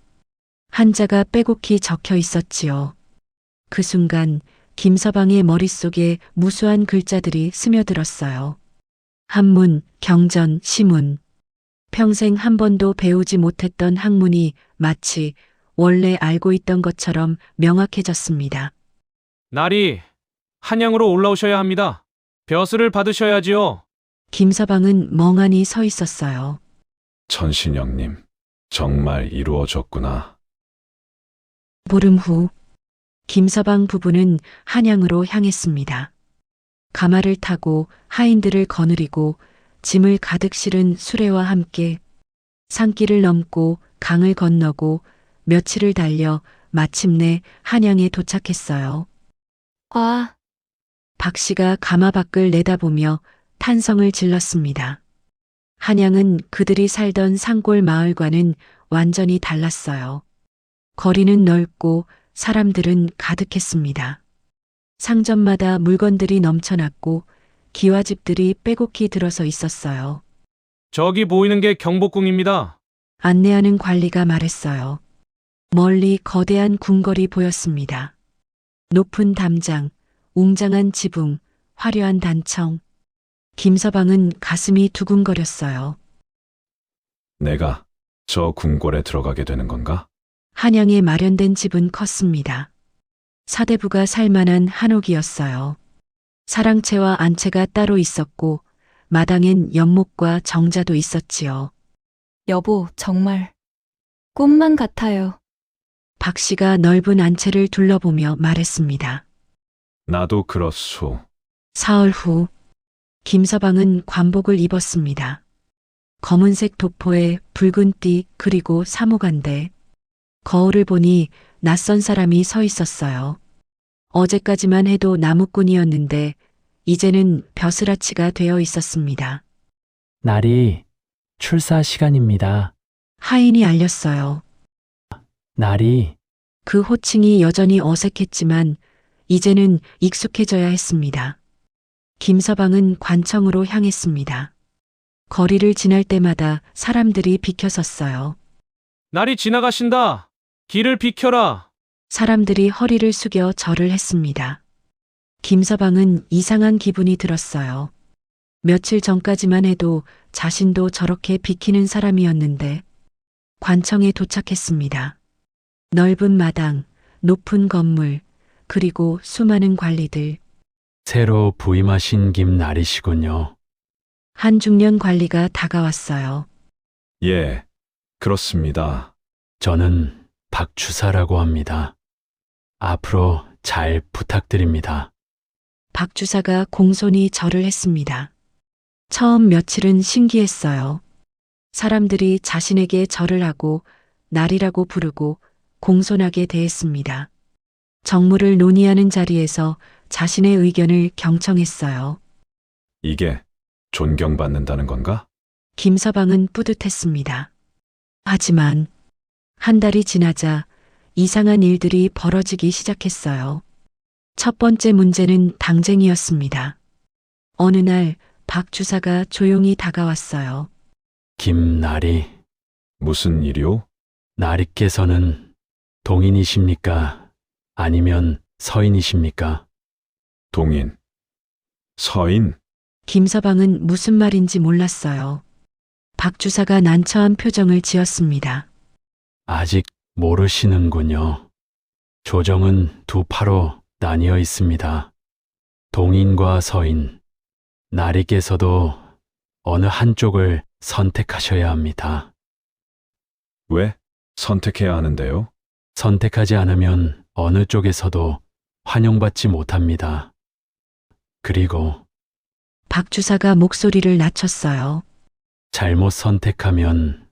한자가 빼곡히 적혀 있었지요. 그 순간 김서방의 머릿속에 무수한 글자들이 스며들었어요. 한문, 경전, 시문. 평생 한 번도 배우지 못했던 학문이 마치 원래 알고 있던 것처럼 명확해졌습니다. 나리, 한양으로 올라오셔야 합니다. 벼슬을 받으셔야지요. 김서방은 멍하니 서 있었어요. 천신영님, 정말 이루어졌구나. 보름 후 김서방 부부는 한양으로 향했습니다. 가마를 타고 하인들을 거느리고 짐을 가득 실은 수레와 함께 산길을 넘고 강을 건너고 며칠을 달려 마침내 한양에 도착했어요. 와, 박 씨가 가마 밖을 내다보며 탄성을 질렀습니다. 한양은 그들이 살던 산골 마을과는 완전히 달랐어요. 거리는 넓고 사람들은 가득했습니다. 상점마다 물건들이 넘쳐났고 기와집들이 빼곡히 들어서 있었어요. 저기 보이는 게 경복궁입니다. 안내하는 관리가 말했어요. 멀리 거대한 궁궐이 보였습니다. 높은 담장, 웅장한 지붕, 화려한 단청. 김서방은 가슴이 두근거렸어요. 내가 저 궁궐에 들어가게 되는 건가? 한양에 마련된 집은 컸습니다. 사대부가 살만한 한옥이었어요. 사랑채와 안채가 따로 있었고 마당엔 연못과 정자도 있었지요. 여보, 정말 꿈만 같아요. 박 씨가 넓은 안채를 둘러보며 말했습니다. 나도 그렇소. 사흘 후 김서방은 관복을 입었습니다. 검은색 도포에 붉은 띠 그리고 사무간대. 거울을 보니 낯선 사람이 서 있었어요. 어제까지만 해도 나무꾼이었는데 이제는 벼슬아치가 되어 있었습니다. 날이 출사 시간입니다. 하인이 알렸어요. 날이 그 호칭이 여전히 어색했지만 이제는 익숙해져야 했습니다. 김서방은 관청으로 향했습니다. 거리를 지날 때마다 사람들이 비켜섰어요. 날이 지나가신다. 길을 비켜라. 사람들이 허리를 숙여 절을 했습니다. 김서방은 이상한 기분이 들었어요. 며칠 전까지만 해도 자신도 저렇게 비키는 사람이었는데 관청에 도착했습니다. 넓은 마당, 높은 건물, 그리고 수많은 관리들. 새로 부임하신 김날이시군요. 한 중년 관리가 다가왔어요. 예, 그렇습니다. 저는 박주사라고 합니다. 앞으로 잘 부탁드립니다. 박 주사가 공손히 절을 했습니다. 처음 며칠은 신기했어요. 사람들이 자신에게 절을 하고 날이라고 부르고 공손하게 대했습니다. 정무를 논의하는 자리에서 자신의 의견을 경청했어요. 이게 존경받는다는 건가? 김서방은 뿌듯했습니다. 하지만 한 달이 지나자 이상한 일들이 벌어지기 시작했어요. 첫 번째 문제는 당쟁이었습니다. 어느 날 박 주사가 조용히 다가왔어요. 김날이, 무슨 일이오? 나리께서는 동인이십니까? 아니면 서인이십니까? 동인, 서인, 김서방은 무슨 말인지 몰랐어요. 박 주사가 난처한 표정을 지었습니다. 아직 모르시는군요. 조정은 두 파로 나뉘어 있습니다. 동인과 서인, 나리께서도 어느 한쪽을 선택하셔야 합니다. 왜 선택해야 하는데요? 선택하지 않으면 어느 쪽에서도 환영받지 못합니다. 그리고 박 주사가 목소리를 낮췄어요. 잘못 선택하면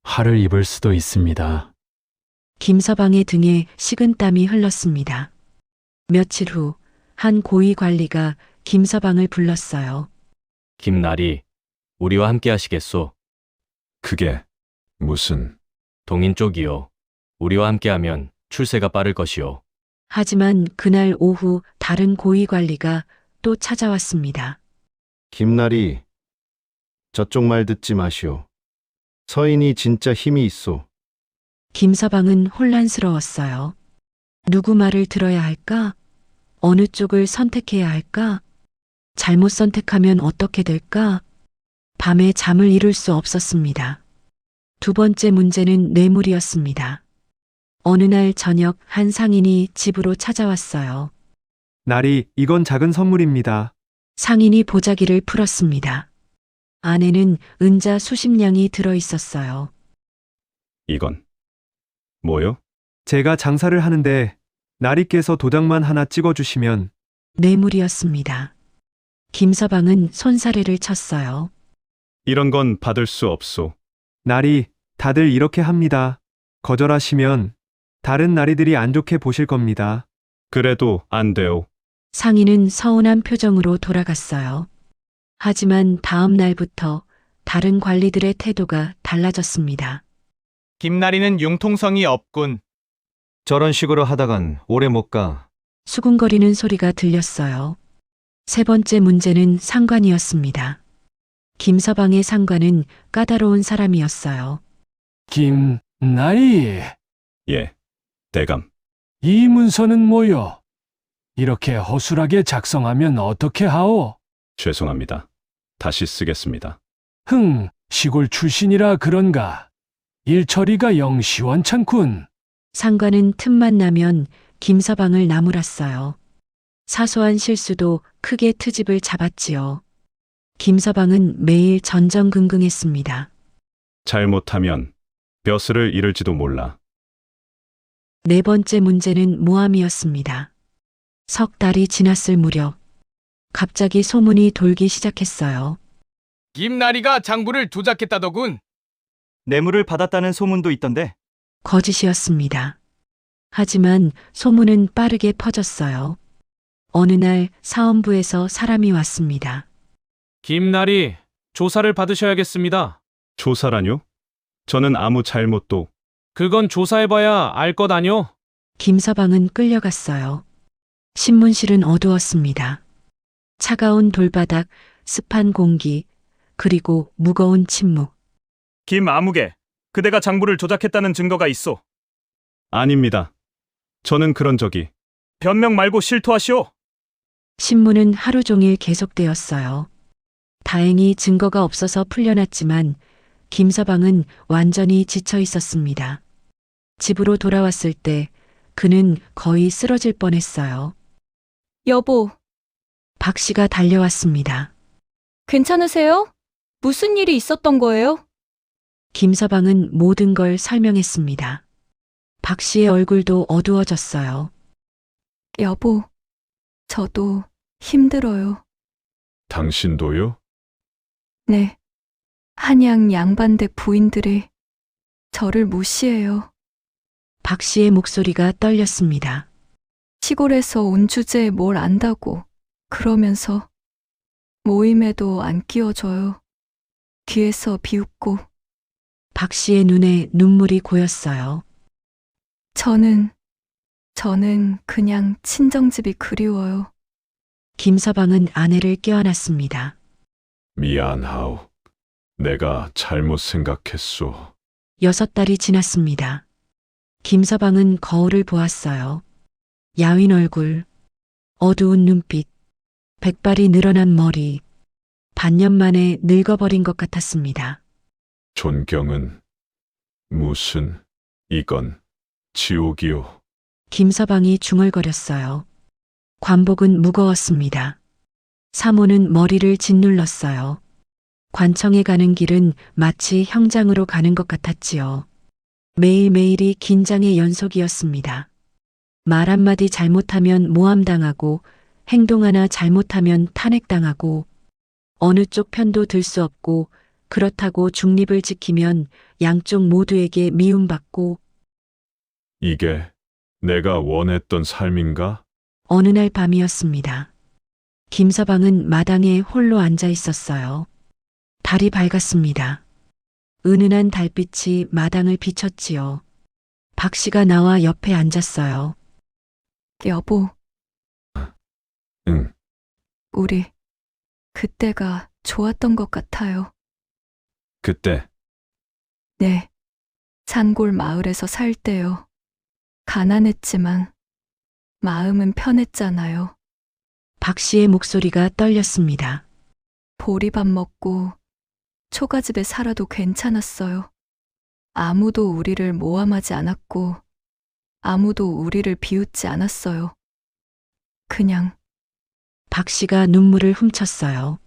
화를 입을 수도 있습니다. 김서방의 등에 식은땀이 흘렀습니다. 며칠 후 한 고위 관리가 김서방을 불렀어요. 김날이 우리와 함께 하시겠소? 그게 무슨... 동인 쪽이요. 우리와 함께하면 출세가 빠를 것이요. 하지만 그날 오후 다른 고위 관리가 또 찾아왔습니다. 김날이, 저쪽 말 듣지 마시오. 서인이 진짜 힘이 있소. 김서방은 혼란스러웠어요. 누구 말을 들어야 할까? 어느 쪽을 선택해야 할까? 잘못 선택하면 어떻게 될까? 밤에 잠을 이룰 수 없었습니다. 두 번째 문제는 뇌물이었습니다. 어느 날 저녁 한 상인이 집으로 찾아왔어요. 날이, 이건 작은 선물입니다. 상인이 보자기를 풀었습니다. 안에는 은자 수십 냥이 들어 있었어요. 이건 뭐요? 제가 장사를 하는데 나리께서 도장만 하나 찍어주시면 뇌물이었습니다. 김서방은 손사래를 쳤어요. 이런 건 받을 수 없소. 나리, 다들 이렇게 합니다. 거절하시면 다른 나리들이 안 좋게 보실 겁니다. 그래도 안 돼요. 상인은 서운한 표정으로 돌아갔어요. 하지만 다음 날부터 다른 관리들의 태도가 달라졌습니다. 김나리는 융통성이 없군. 저런 식으로 하다간 오래 못 가. 수군거리는 소리가 들렸어요. 세 번째 문제는 상관이었습니다. 김서방의 상관은 까다로운 사람이었어요. 김나리, 예, 대감. 이 문서는 뭐요? 이렇게 허술하게 작성하면 어떻게 하오? 죄송합니다. 다시 쓰겠습니다. 시골 출신이라 그런가? 일처리가 영 시원찮군. 상관은 틈만 나면 김서방을 나무랐어요. 사소한 실수도 크게 트집을 잡았지요. 김서방은 매일 전전긍긍했습니다. 잘못하면 벼슬을 잃을지도 몰라. 네 번째 문제는 모함이었습니다. 석 달이 지났을 무렵 갑자기 소문이 돌기 시작했어요. 김나리가 장부를 조작했다더군. 뇌물을 받았다는 소문도 있던데. 거짓이었습니다. 하지만 소문은 빠르게 퍼졌어요. 어느 날 사원부에서 사람이 왔습니다. 김나리, 조사를 받으셔야겠습니다. 조사라뇨? 저는 아무 잘못도. 그건 조사해봐야 알 것 아뇨? 김서방은 끌려갔어요. 신문실은 어두웠습니다. 차가운 돌바닥, 습한 공기, 그리고 무거운 침묵. 김아무개, 그대가 장부를 조작했다는 증거가 있소. 아닙니다. 저는 그런 적이. 변명 말고 실토하시오. 신문은 하루 종일 계속되었어요. 다행히 증거가 없어서 풀려났지만 김서방은 완전히 지쳐 있었습니다. 집으로 돌아왔을 때 그는 거의 쓰러질 뻔했어요. 여보, 박 씨가 달려왔습니다. 괜찮으세요? 무슨 일이 있었던 거예요? 김서방은 모든 걸 설명했습니다. 박 씨의 얼굴도 어두워졌어요. 여보, 저도 힘들어요. 당신도요? 네. 한양 양반댁 부인들이 저를 무시해요. 박 씨의 목소리가 떨렸습니다. 시골에서 온 주제에 뭘 안다고 그러면서 모임에도 안 끼워줘요. 귀에서 비웃고. 박 씨의 눈에 눈물이 고였어요. 저는 그냥 친정집이 그리워요. 김서방은 아내를 껴안았습니다. 미안하오. 내가 잘못 생각했소. 6달이 지났습니다. 김서방은 거울을 보았어요. 야윈 얼굴, 어두운 눈빛, 백발이 늘어난 머리, 반년 만에 늙어버린 것 같았습니다. 존경은 무슨, 이건 지옥이오. 김서방이 중얼거렸어요. 관복은 무거웠습니다. 사모는 머리를 짓눌렀어요. 관청에 가는 길은 마치 형장으로 가는 것 같았지요. 매일매일이 긴장의 연속이었습니다. 말 한마디 잘못하면 모함당하고 행동 하나 잘못하면 탄핵당하고 어느 쪽 편도 들 수 없고 그렇다고 중립을 지키면 양쪽 모두에게 미움받고. 이게 내가 원했던 삶인가? 어느 날 밤이었습니다. 김서방은 마당에 홀로 앉아 있었어요. 달이 밝았습니다. 은은한 달빛이 마당을 비췄지요. 박 씨가 나와 옆에 앉았어요. 여보. 응. 우리 그때가 좋았던 것 같아요. 그때? 네. 산골 마을에서 살 때요. 가난했지만 마음은 편했잖아요. 박 씨의 목소리가 떨렸습니다. 보리밥 먹고 초가집에 살아도 괜찮았어요. 아무도 우리를 모함하지 않았고 아무도 우리를 비웃지 않았어요. 그냥. 박 씨가 눈물을 훔쳤어요.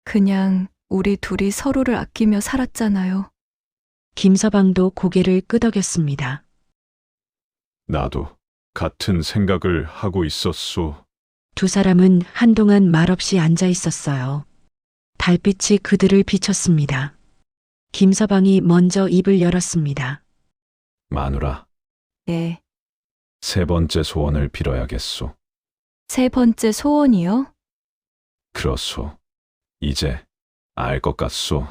그냥 우리 둘이 서로를 아끼며 살았잖아요. 김서방도 고개를 끄덕였습니다. 나도 같은 생각을 하고 있었소. 두 사람은 한동안 말없이 앉아 있었어요. 달빛이 그들을 비췄습니다. 김서방이 먼저 입을 열었습니다. 마누라, 예. 세 번째 소원을 빌어야겠소. 세 번째 소원이요? 그렇소. 이제 알 것 같소.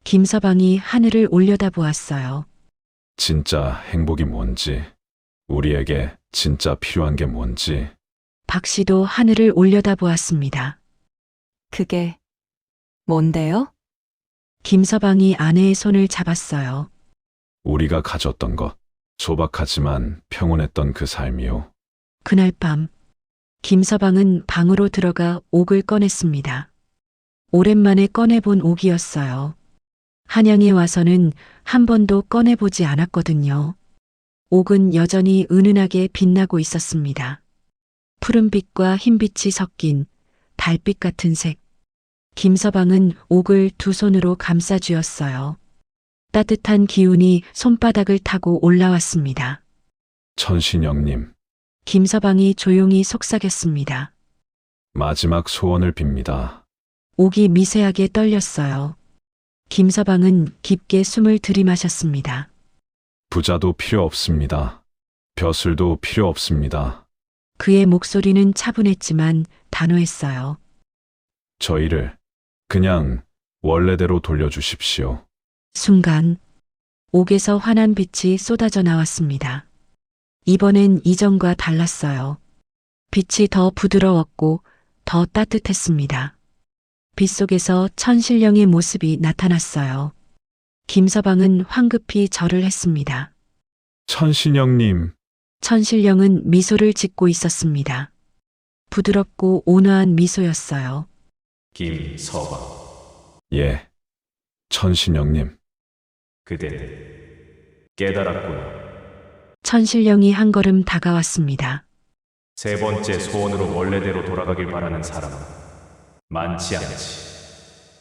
김서방이 하늘을 올려다보았어요. 진짜 행복이 뭔지, 우리에게 진짜 필요한 게 뭔지. 박 씨도 하늘을 올려다보았습니다. 그게 뭔데요? 김서방이 아내의 손을 잡았어요. 우리가 가졌던 것, 소박하지만 평온했던 그 삶이요. 그날 밤 김서방은 방으로 들어가 옥을 꺼냈습니다. 오랜만에 꺼내본 옥이었어요. 한양에 와서는 한 번도 꺼내보지 않았거든요. 옥은 여전히 은은하게 빛나고 있었습니다. 푸른빛과 흰빛이 섞인 달빛 같은 색. 김서방은 옥을 두 손으로 감싸 쥐었어요. 따뜻한 기운이 손바닥을 타고 올라왔습니다. 천신영님, 김서방이 조용히 속삭였습니다. 마지막 소원을 빕니다. 옥이 미세하게 떨렸어요. 김서방은 깊게 숨을 들이마셨습니다. 부자도 필요 없습니다. 벼슬도 필요 없습니다. 그의 목소리는 차분했지만 단호했어요. 저희를 그냥 원래대로 돌려주십시오. 순간 옥에서 환한 빛이 쏟아져 나왔습니다. 이번엔 이전과 달랐어요. 빛이 더 부드러웠고 더 따뜻했습니다. 빛 속에서 천신령의 모습이 나타났어요. 김서방은 황급히 절을 했습니다. 천신영님, 천신령은 미소를 짓고 있었습니다. 부드럽고 온화한 미소였어요. 김서방, 예. 천신영님, 그대는 깨달았구나. 천신령이 한 걸음 다가왔습니다. 세 번째 소원으로 원래대로 돌아가길 바라는 사람은 많지 않지.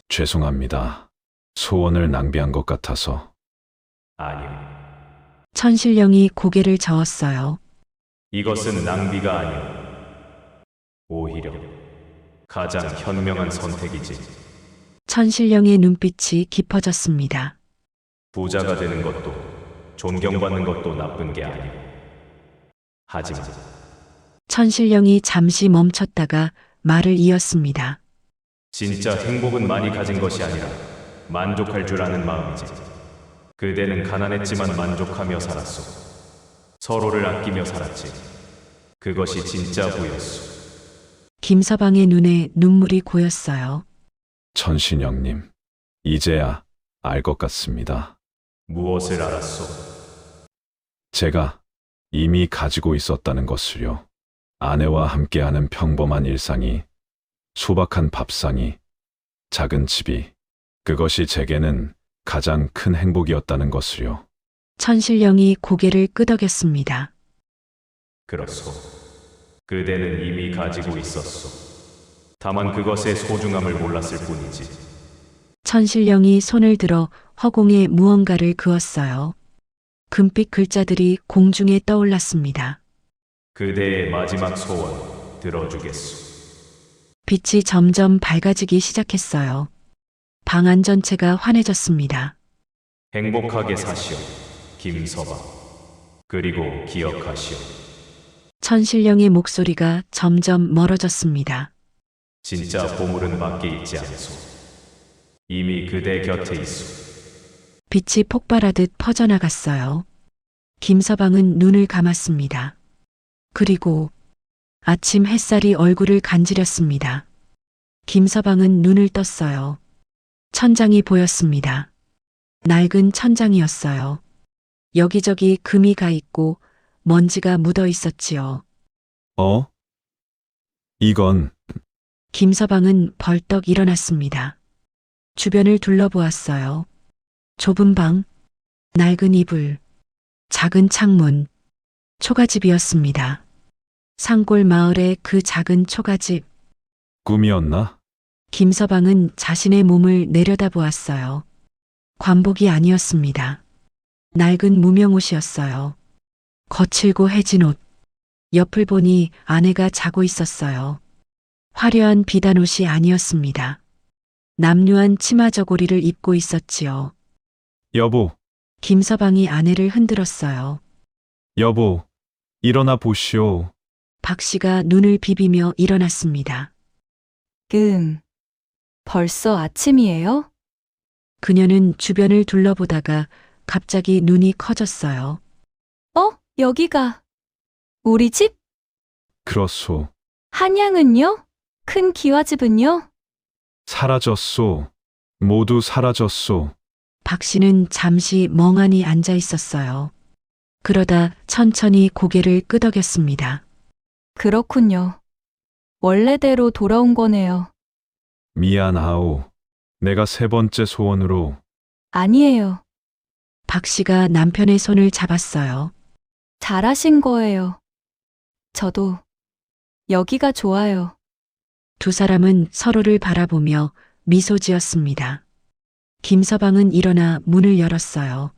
죄송합니다. 소원을 낭비한 것 같아서. 아니요. 천신령이 고개를 저었어요. 이것은 낭비가 아니오. 오히려 가장 현명한 선택이지. 천신령의 눈빛이 깊어졌습니다. 부자가 되는 것도 존경받는 것도 나쁜 게 아니오. 하지만 천신령이 잠시 멈췄다가 말을 이었습니다. 진짜 행복은 많이 가진 것이 아니라 만족할 줄 아는 마음이지. 그대는 가난했지만 만족하며 살았소. 서로를 아끼며 살았지. 그것이 진짜 부였소. 김서방의 눈에 눈물이 고였어요. 천신영님, 이제야 알 것 같습니다. 무엇을 알았소? 제가 이미 가지고 있었다는 것을요. 아내와 함께하는 평범한 일상이, 소박한 밥상이, 작은 집이, 그것이 제게는 가장 큰 행복이었다는 것을요. 천신령이 고개를 끄덕였습니다. 그렇소. 그대는 이미 가지고 있었소. 다만 그것의 소중함을 몰랐을 뿐이지. 천신령이 손을 들어 허공에 무언가를 그었어요. 금빛 글자들이 공중에 떠올랐습니다. 그대의 마지막 소원 들어주겠소. 빛이 점점 밝아지기 시작했어요. 방 안 전체가 환해졌습니다. 행복하게 사시오, 김서방. 그리고 기억하시오. 천신령의 목소리가 점점 멀어졌습니다. 진짜 보물은 밖에 있지 않소. 이미 그대 곁에 있소. 빛이 폭발하듯 퍼져나갔어요. 김서방은 눈을 감았습니다. 그리고 아침 햇살이 얼굴을 간지렸습니다. 김서방은 눈을 떴어요. 천장이 보였습니다. 낡은 천장이었어요. 여기저기 금이 가 있고 먼지가 묻어 있었지요. 이건 김서방은 벌떡 일어났습니다. 주변을 둘러보았어요. 좁은 방, 낡은 이불, 작은 창문, 초가집이었습니다. 산골 마을의 그 작은 초가집. 꿈이었나? 김서방은 자신의 몸을 내려다보았어요. 관복이 아니었습니다. 낡은 무명옷이었어요. 거칠고 해진 옷. 옆을 보니 아내가 자고 있었어요. 화려한 비단옷이 아니었습니다. 남루한 치마 저고리를 입고 있었지요. 여보, 김서방이 아내를 흔들었어요. 여보, 일어나 보시오. 박 씨가 눈을 비비며 일어났습니다. 벌써 아침이에요? 그녀는 주변을 둘러보다가 갑자기 눈이 커졌어요. 여기가 우리 집? 그렇소. 한양은요? 큰 기와집은요? 사라졌소. 모두 사라졌소. 박 씨는 잠시 멍하니 앉아 있었어요. 그러다 천천히 고개를 끄덕였습니다. 그렇군요. 원래대로 돌아온 거네요. 미안하오. 내가 세 번째 소원으로. 아니에요. 박 씨가 남편의 손을 잡았어요. 잘하신 거예요. 저도 여기가 좋아요. 두 사람은 서로를 바라보며 미소 지었습니다. 김서방은 일어나 문을 열었어요.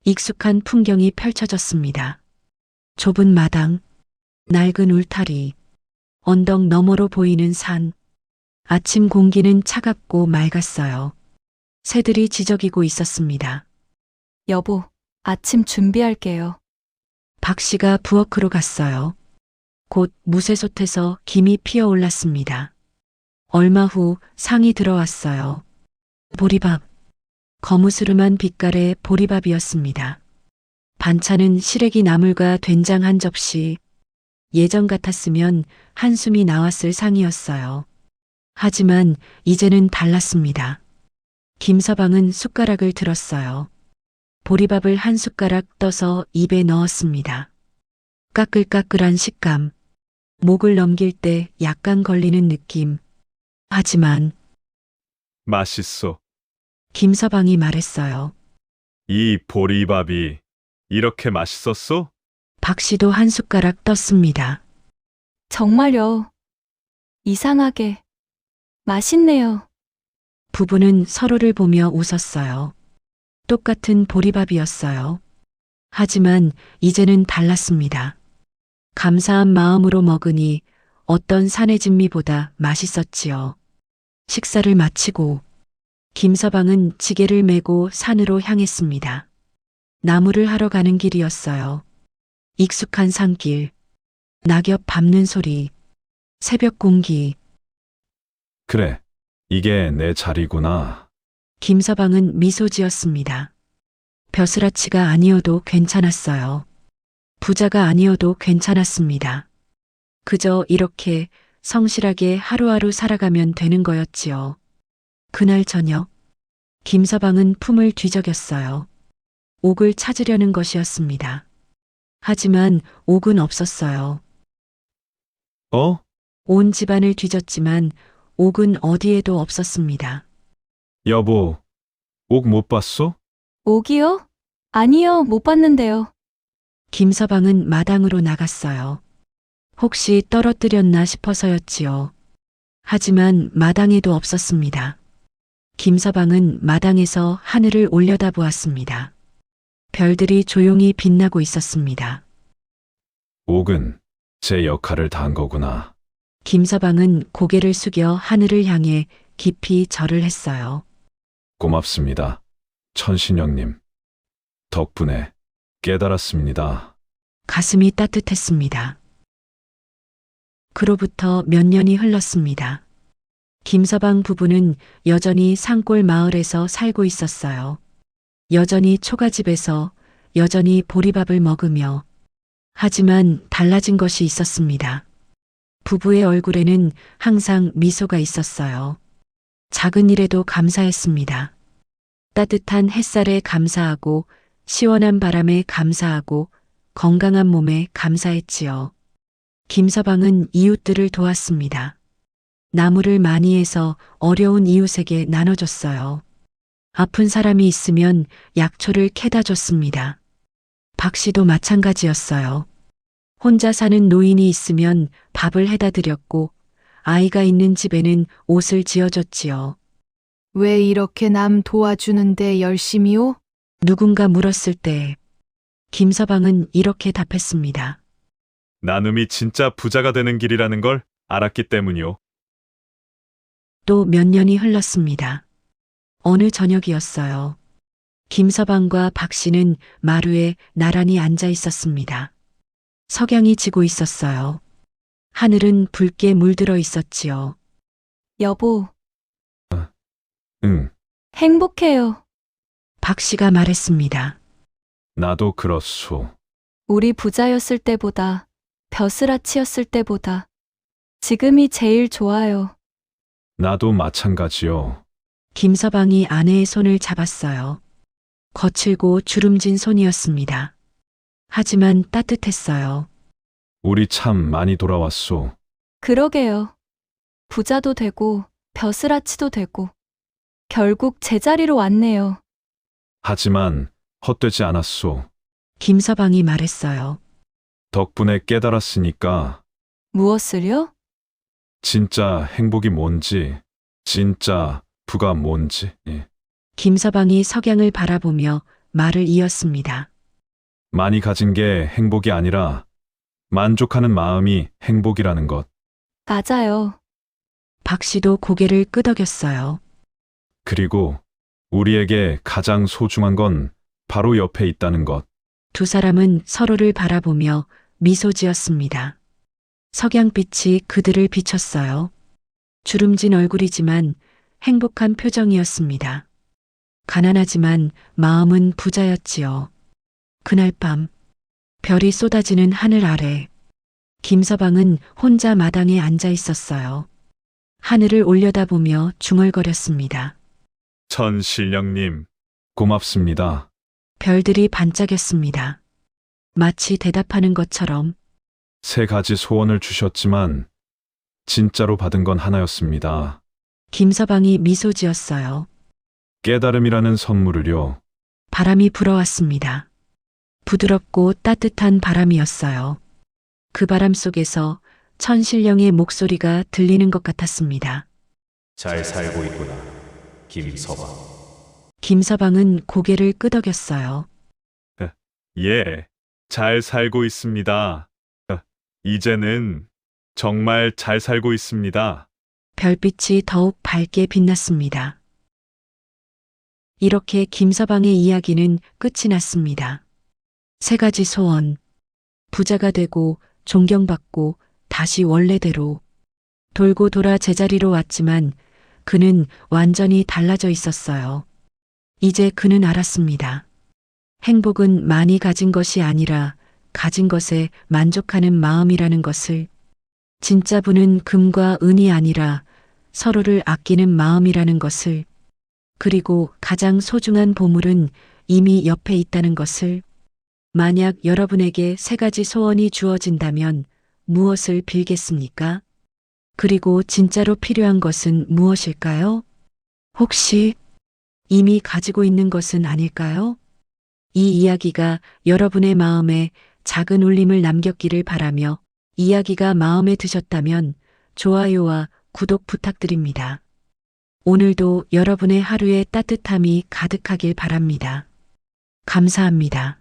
익숙한 풍경이 펼쳐졌습니다. 좁은 마당, 낡은 울타리, 언덕 너머로 보이는 산. 아침 공기는 차갑고 맑았어요. 새들이 지저귀고 있었습니다. 여보, 아침 준비할게요. 박 씨가 부엌으로 갔어요. 곧 무쇠솥에서 김이 피어올랐습니다. 얼마 후 상이 들어왔어요. 보리밥. 거무스름한 빛깔의 보리밥이었습니다. 반찬은 시래기 나물과 된장 한 접시. 예전 같았으면 한숨이 나왔을 상이었어요. 하지만 이제는 달랐습니다. 김서방은 숟가락을 들었어요. 보리밥을 한 숟가락 떠서 입에 넣었습니다. 까끌까끌한 식감. 목을 넘길 때 약간 걸리는 느낌. 하지만 맛있어. 김서방이 말했어요. 이 보리밥이 이렇게 맛있었어? 박 씨도 한 숟가락 떴습니다. 정말요. 이상하게 맛있네요. 부부는 서로를 보며 웃었어요. 똑같은 보리밥이었어요. 하지만 이제는 달랐습니다. 감사한 마음으로 먹으니 어떤 산의 진미보다 맛있었지요. 식사를 마치고 김서방은 지게를 메고 산으로 향했습니다. 나무를 하러 가는 길이었어요. 익숙한 산길, 낙엽 밟는 소리, 새벽 공기. 그래, 이게 내 자리구나. 김서방은 미소 지었습니다. 벼슬아치가 아니어도 괜찮았어요. 부자가 아니어도 괜찮았습니다. 그저 이렇게 성실하게 하루하루 살아가면 되는 거였지요. 그날 저녁, 김서방은 품을 뒤적였어요. 옥을 찾으려는 것이었습니다. 하지만 옥은 없었어요. 온 집안을 뒤졌지만 옥은 어디에도 없었습니다. 여보, 옥 못 봤어? 옥이요? 아니요, 못 봤는데요. 김서방은 마당으로 나갔어요. 혹시 떨어뜨렸나 싶어서였지요. 하지만 마당에도 없었습니다. 김서방은 마당에서 하늘을 올려다보았습니다. 별들이 조용히 빛나고 있었습니다. 옥은 제 역할을 다한 거구나. 김서방은 고개를 숙여 하늘을 향해 깊이 절을 했어요. 고맙습니다. 천신영님. 덕분에 깨달았습니다. 가슴이 따뜻했습니다. 그로부터 몇 년이 흘렀습니다. 김서방 부부는 여전히 산골 마을에서 살고 있었어요. 여전히 초가집에서 여전히 보리밥을 먹으며. 하지만 달라진 것이 있었습니다. 부부의 얼굴에는 항상 미소가 있었어요. 작은 일에도 감사했습니다. 따뜻한 햇살에 감사하고 시원한 바람에 감사하고 건강한 몸에 감사했지요. 김서방은 이웃들을 도왔습니다. 나무를 많이 해서 어려운 이웃에게 나눠줬어요. 아픈 사람이 있으면 약초를 캐다 줬습니다. 박 씨도 마찬가지였어요. 혼자 사는 노인이 있으면 밥을 해다 드렸고 아이가 있는 집에는 옷을 지어줬지요. 왜 이렇게 남 도와주는데 열심히요? 누군가 물었을 때 김서방은 이렇게 답했습니다. 나눔이 진짜 부자가 되는 길이라는 걸 알았기 때문이요. 또 몇 년이 흘렀습니다. 어느 저녁이었어요. 김서방과 박 씨는 마루에 나란히 앉아 있었습니다. 석양이 지고 있었어요. 하늘은 붉게 물들어 있었지요. 여보, 응, 행복해요. 박 씨가 말했습니다. 나도 그렇소. 우리 부자였을 때보다, 벼슬아치였을 때보다, 지금이 제일 좋아요. 나도 마찬가지요. 김서방이 아내의 손을 잡았어요. 거칠고 주름진 손이었습니다. 하지만 따뜻했어요. 우리 참 많이 돌아왔소. 그러게요. 부자도 되고, 벼슬아치도 되고, 결국 제자리로 왔네요. 하지만 헛되지 않았소. 김서방이 말했어요. 덕분에 깨달았으니까 무엇을요? 진짜 행복이 뭔지, 진짜 부가 뭔지. 김서방이 석양을 바라보며 말을 이었습니다. 많이 가진 게 행복이 아니라 만족하는 마음이 행복이라는 것. 맞아요. 박 씨도 고개를 끄덕였어요. 그리고 우리에게 가장 소중한 건 바로 옆에 있다는 것. 두 사람은 서로를 바라보며 미소 지었습니다. 석양빛이 그들을 비췄어요. 주름진 얼굴이지만 행복한 표정이었습니다. 가난하지만 마음은 부자였지요. 그날 밤, 별이 쏟아지는 하늘 아래, 김서방은 혼자 마당에 앉아 있었어요. 하늘을 올려다보며 중얼거렸습니다. 천신령님, 고맙습니다. 별들이 반짝였습니다. 마치 대답하는 것처럼. 3가지 소원을 주셨지만 진짜로 받은 건 하나였습니다. 김서방이 미소 지었어요. 깨달음이라는 선물을요. 바람이 불어왔습니다. 부드럽고 따뜻한 바람이었어요. 그 바람 속에서 천신령의 목소리가 들리는 것 같았습니다. 잘 살고 있구나, 김서방. 김서방은 고개를 끄덕였어요. 예, 잘 살고 있습니다. 이제는 정말 잘 살고 있습니다. 별빛이 더욱 밝게 빛났습니다. 이렇게 김서방의 이야기는 끝이 났습니다. 3가지 소원. 부자가 되고 존경받고 다시 원래대로. 돌고 돌아 제자리로 왔지만 그는 완전히 달라져 있었어요. 이제 그는 알았습니다. 행복은 많이 가진 것이 아니라 가진 것에 만족하는 마음이라는 것을. 진짜 부는 금과 은이 아니라 서로를 아끼는 마음이라는 것을. 그리고 가장 소중한 보물은 이미 옆에 있다는 것을. 만약 여러분에게 3가지 소원이 주어진다면 무엇을 빌겠습니까? 그리고 진짜로 필요한 것은 무엇일까요? 혹시 이미 가지고 있는 것은 아닐까요? 이 이야기가 여러분의 마음에 작은 울림을 남겼기를 바라며 이야기가 마음에 드셨다면 좋아요와 구독 부탁드립니다. 오늘도 여러분의 하루에 따뜻함이 가득하길 바랍니다. 감사합니다.